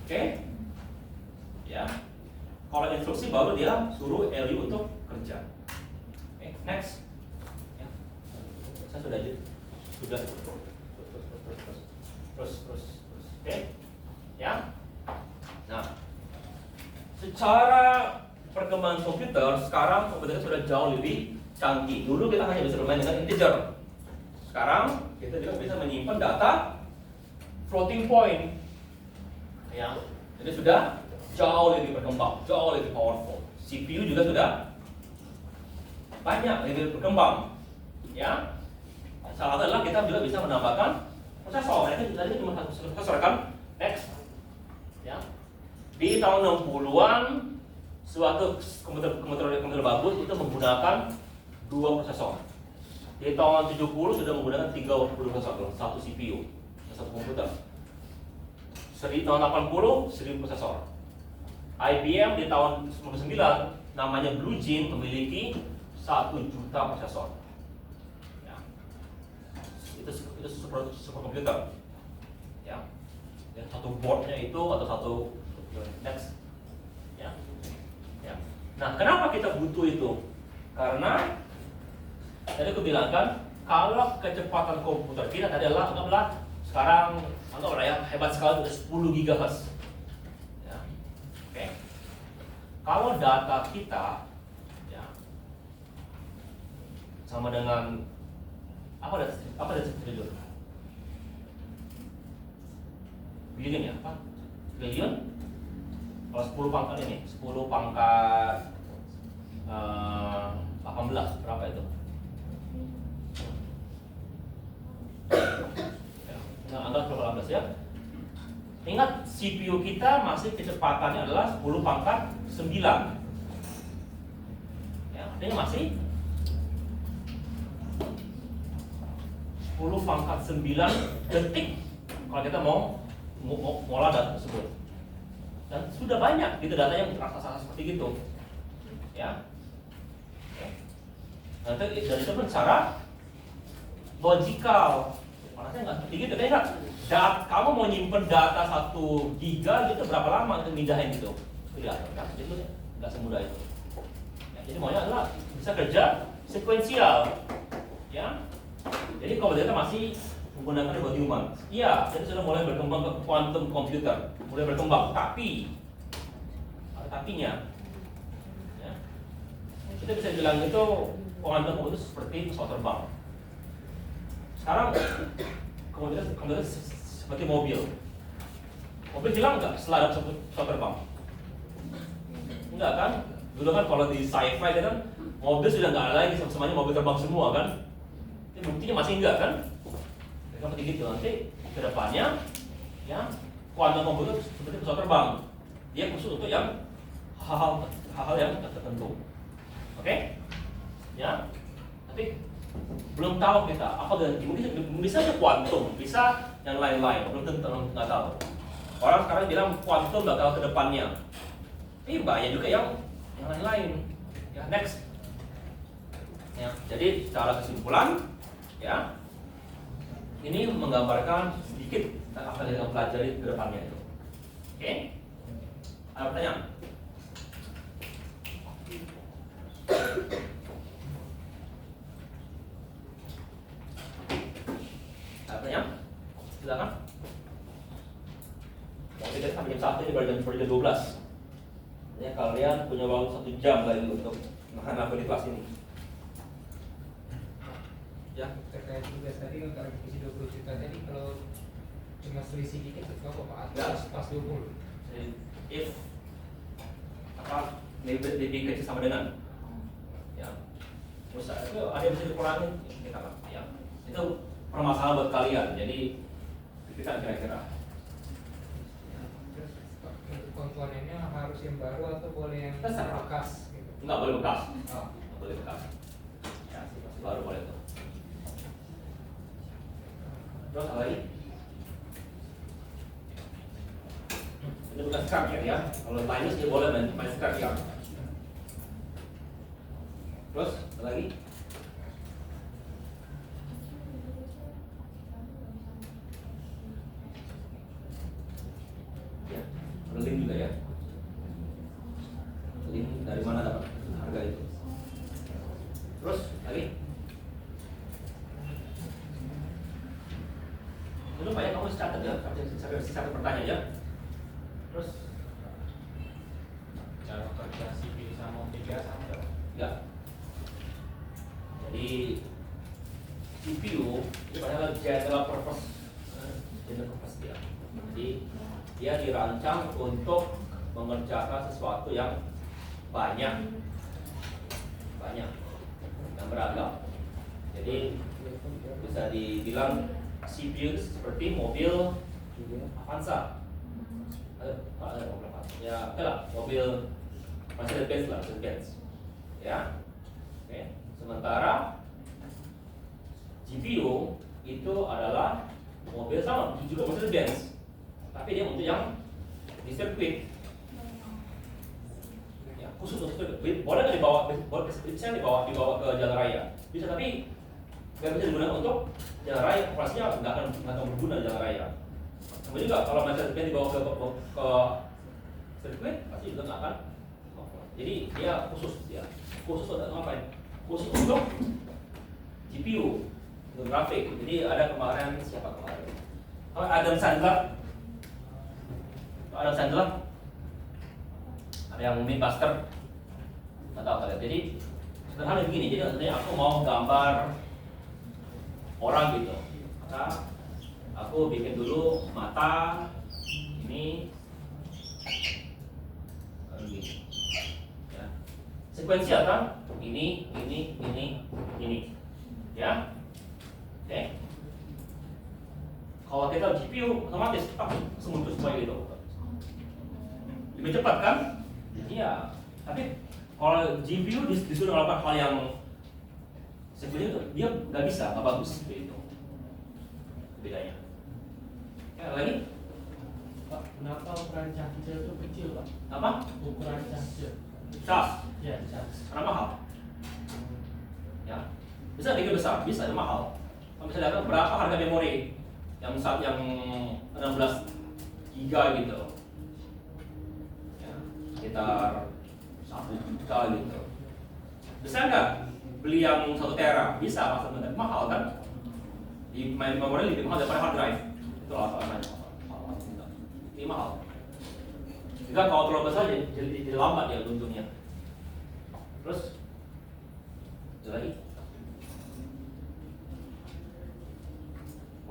Oke. Ya. Kalau instruksi baru dia suruh LU untuk kerja. Oke, next. Ya. Saya sudah terus. Oke. Ya. Nah, secara perkembangan komputer sekarang komputer sudah jauh lebih canggih. Dulu kita hanya bisa bermain dengan integer. Sekarang kita juga bisa menyimpan data floating point. Ya. Jadi sudah jauh lebih berkembang, jauh lebih powerful. CPU juga sudah banyak lebih berkembang. Ya, salah satu adalah kita juga bisa menambahkan prosesor. Itu tadi cuma satu prosesor kan? Next, ya. Di tahun 60-an suatu komputer bagus itu menggunakan 2 prosesor. Di tahun 70 sudah menggunakan 30 prosesor, satu CPU, satu komputer. Di tahun 80 1000 prosesor. IBM di tahun 99 namanya Blue Gene memiliki 1 juta prosesor. Ya. Itu super komputer. Ya. Dan satu boardnya itu atau satu next. Ya. Ya. Nah, kenapa kita butuh itu? Karena tadi aku bilang kan, kalau kecepatan komputer kita tadi adalah sekarang anggaplah ya hebat sekali sudah 10 GHz. Ya. Oke. Kalau data kita ya sama dengan apa data triliun? Billion ya, apa? Triliun? Kalau 10 pangkat ini, 10 pangkat 18 berapa itu? Ya, nah, anggap 18 ya. Ingat CPU kita masih kecepatannya adalah 10 pangkat 9. Ya, artinya masih 10 pangkat 9 detik kalau kita mau ngolah data tersebut. Dan sudah banyak gitu data yang raksasa seperti gitu. Ya. Nanti dari itu pun secara logikal. Mana nggak seperti gitu, kan? Kamu mau nyimpen data 1 giga gitu berapa lama untuk mindahin gitu? Tidak, itu nggak semudah itu. Ya, jadi maunya adalah bisa kerja sekuensial, ya. Jadi kalau data masih menggunakan buat human, iya, jadi sudah mulai berkembang ke quantum computer, mulai berkembang. Tapi ada tapinya, ya. Kita bisa bilang itu quantum computer seperti pesawat terbang. Sekarang komputer seperti mobil. Mobil hilang nggak setelah ada pesawat terbang? Enggak kan? Dulu kan kalau di sci-fi kan mobil sudah nggak ada lagi, semuanya mobil terbang semua kan? Ini buktinya masih enggak kan? Mereka seperti gitu. Nanti kedepannya, ya quantum computer seperti pesawat terbang. Dia khusus untuk yang hal-hal yang tertentu. Oke? Ya. Tapi belum tahu kita apa ganti, mungkin bisa aja kuantum, bisa yang lain-lain, belum tentu, nggak tahu. Orang sekarang bilang kuantum bakal ke depannya, tapi banyak juga yang lain-lain. Ya, next. Ya, jadi secara kesimpulan, ya ini menggambarkan sedikit apa yang kita pelajari ke depannya itu. Oke? Ada pertanyaan? Artinya, silakan. Tapi kita sampai jam 1 ini baru jam 12. Ya, kalian punya waktu 1 jam lagi untuk makan apa di kelas ini. Ya, Terkait juga tadi untuk revisi 20 juta tadi, kalau cuma selisih dikit itu apa Pak? Atas pas 20. jadi if apa lebih kecil sama dengan, ya, bisa itu ada yang bisa dikurangi, kita lah, ya. Itu permasalahan buat kalian, jadi kita kira-kira. Terus untuk komponennya harus yang baru atau boleh yang Terserah. bekas? Gitu. Enggak boleh bekas, Oh. enggak boleh bekas. Ya, masih baru boleh tuh. Terus apa lagi? Ini bukan scrap ya. Kalau Linus dia boleh main scrap ya. Terus apa lagi? Ya, ada link juga ya. Link dari mana dapat harga itu? Terus lagi? Dulu Pak ya, kamu catat ya, catat pertanyaan ya. Terus Cara kerja CPU sama Omega sama nggak? enggak. Jadi CPU itu adalah general purpose dia. Jadi dia dirancang untuk mengerjakan sesuatu yang banyak, yang beragam. Jadi bisa dibilang CPU seperti mobil Avanza. Ya, itulah mobil Mercedes-Benz lah, Mercedes-Benz. Ya, oke. Sementara GPU itu adalah mobil sama, juga Mercedes-Benz, tapi dia untuk yang di sirkuit. Ya, khusus untuk sirkuit. Boleh nggak dibawa? Bisa dibawa ke jalan raya. Bisa, tapi nggak bisa digunakan untuk jalan raya. Operasinya nggak akan berguna di jalan raya. Kemudian juga kalau Mercedes-Benz dibawa ke sirkuit, pasti juga nggak akan. Jadi dia khusus untuk ngapain? Khusus untuk GPU, untuk grafik. Jadi ada kemarin siapa kemarin? Adam Sandler. Ada yang Mythbuster. Nggak tahu kalian. Jadi sederhana begini. Jadi artinya aku mau gambar orang gitu. Maka aku bikin dulu mata ini. Ya. Sekuensial kan? Ini. Ya. Oke. Kalau kita GPU otomatis langsung muncul semua gitu. Lebih cepat kan? Iya. Tapi kalau GPU disuruh melakukan hal yang seperti itu, dia nggak bisa, nggak bagus seperti itu. Bedanya. Ya, lagi? Pak, kenapa ukuran charger itu kecil, Pak? Apa? Ukuran charger. Cas. Ya, charger. Karena mahal. Ya. Bisa bikin besar, bisa mahal. Kalau bisa lihat berapa harga memori yang 16 giga gitu. Ya, sekitar 1 juta gitu. Bisa nggak beli yang 1 tera? Bisa, maksudnya mahal kan? Di memori lebih mahal daripada hard drive. Itu alasannya. Ini mahal. Juga kalau terlalu besar jadi lambat ya untungnya. Terus ada lagi.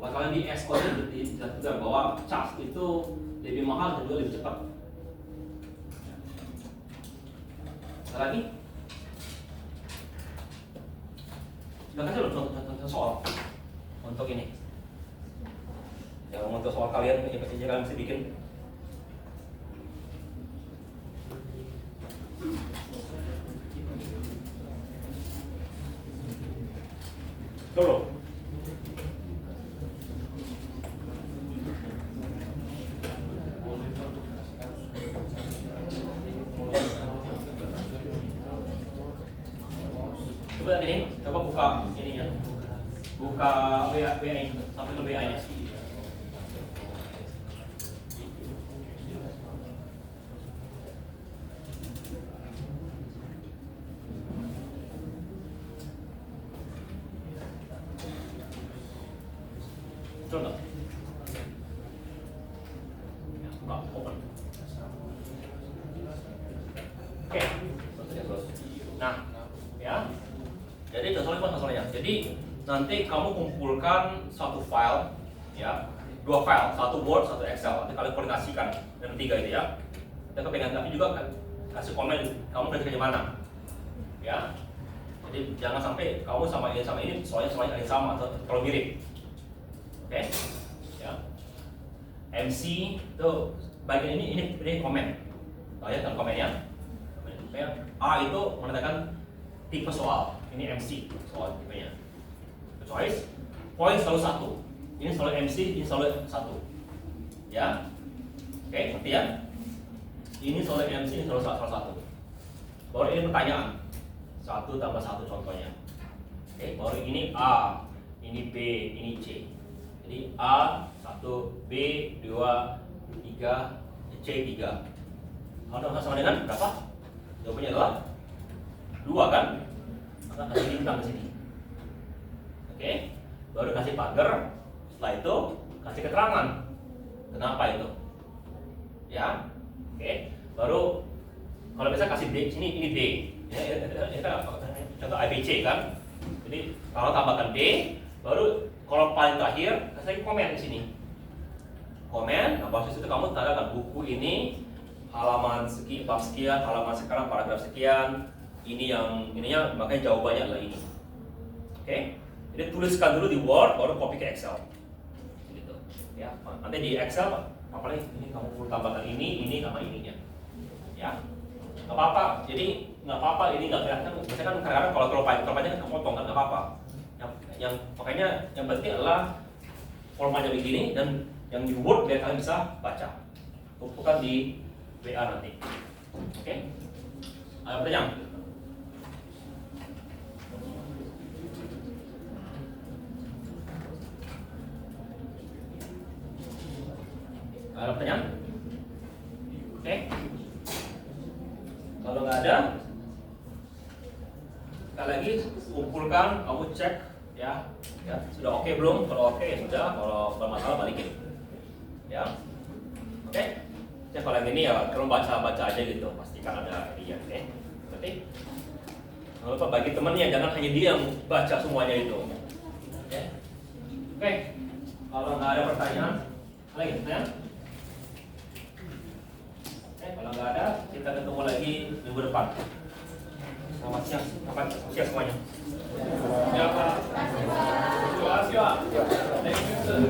Kalau kalian di ekspor dijelaskan bahwa cas itu lebih mahal dan juga lebih cepat. Ada lagi? Sudah kasih loh contoh soal untuk ini. Ya untuk soal kalian ini kalian mesti bikin. Dulu. Coba ini, coba buka ininya, buka WA ini, sampai ke WA nya. Coba. Ya, buka, open. Oke, nah, ya. Jadi contohnya, jadi nanti kamu kumpulkan satu file, ya, 2 file, satu Word, satu Excel. Nanti kalian koordinasikan dengan 3 itu ya. Dan kepengen tapi juga kasih komen kamu dari mana, ya. Jadi jangan sampai kamu sama ini soalnya ada yang sama atau terlalu mirip. Oke, ya. MC itu bagian ini komen. Lihat kan komennya. A itu menandakan tipe soal. Ini MC soal tipenya. Choice, point selalu 1. Ini selalu MC, ini selalu 1. Ya, oke, ngerti ya? Ini selalu MC, ini selalu 1. Baru ini pertanyaan. 1 tambah 1 contohnya. Oke, baru ini A, ini B, ini C. Jadi A 1, B 2, 3, C 3. Kalau sama dengan berapa? Jawabannya adalah 2 kan? Maka kasih bintang ke sini. Oke, baru kasih pagar. Setelah itu kasih keterangan. Kenapa itu? Ya, oke. Baru kalau bisa kasih D, sini ini D. Ini kan contoh ABC kan. Jadi kalau tambahkan D, baru kalau paling terakhir kasih komen di sini. Komen, nah basis itu kamu tanda buku ini halaman sekian, bab sekian, halaman sekarang, paragraf sekian. Ini yang ininya makanya jawabannya adalah ini. Oke, jadi tuliskan dulu di Word, baru copy ke Excel. Gitu. Ya, nanti di Excel apalagi ini kamu perlu tambahkan ini sama ininya. Ya, nggak apa-apa. Jadi nggak apa-apa ini nggak kelihatan. Biasanya kan kadang-kadang kalau terlalu panjang kan potong kan nggak apa-apa. Yang makanya yang penting adalah formatnya begini dan yang di Word biar kalian bisa baca. Bukan di WA nanti. Oke? Ada pertanyaan? Ada pertanyaan? Oke? Kalau nggak ada, sekali lagi kumpulkan, kamu cek ya, sudah oke belum? Kalau oke ya sudah, kalau bermasalah balikin. Ya, oke? Ya kalau yang ini ya kalau baca aja gitu, pastikan ada dia, oke? Berarti jangan lupa bagi temannya, jangan hanya dia yang baca semuanya itu. Oke? Kalau nggak ada pertanyaan, lagi pertanyaan? Kalau nggak ada, kita ketemu lagi minggu depan. Selamat siang, siang semuanya. Ya Pak. Terima kasih Pak. Thank you sir.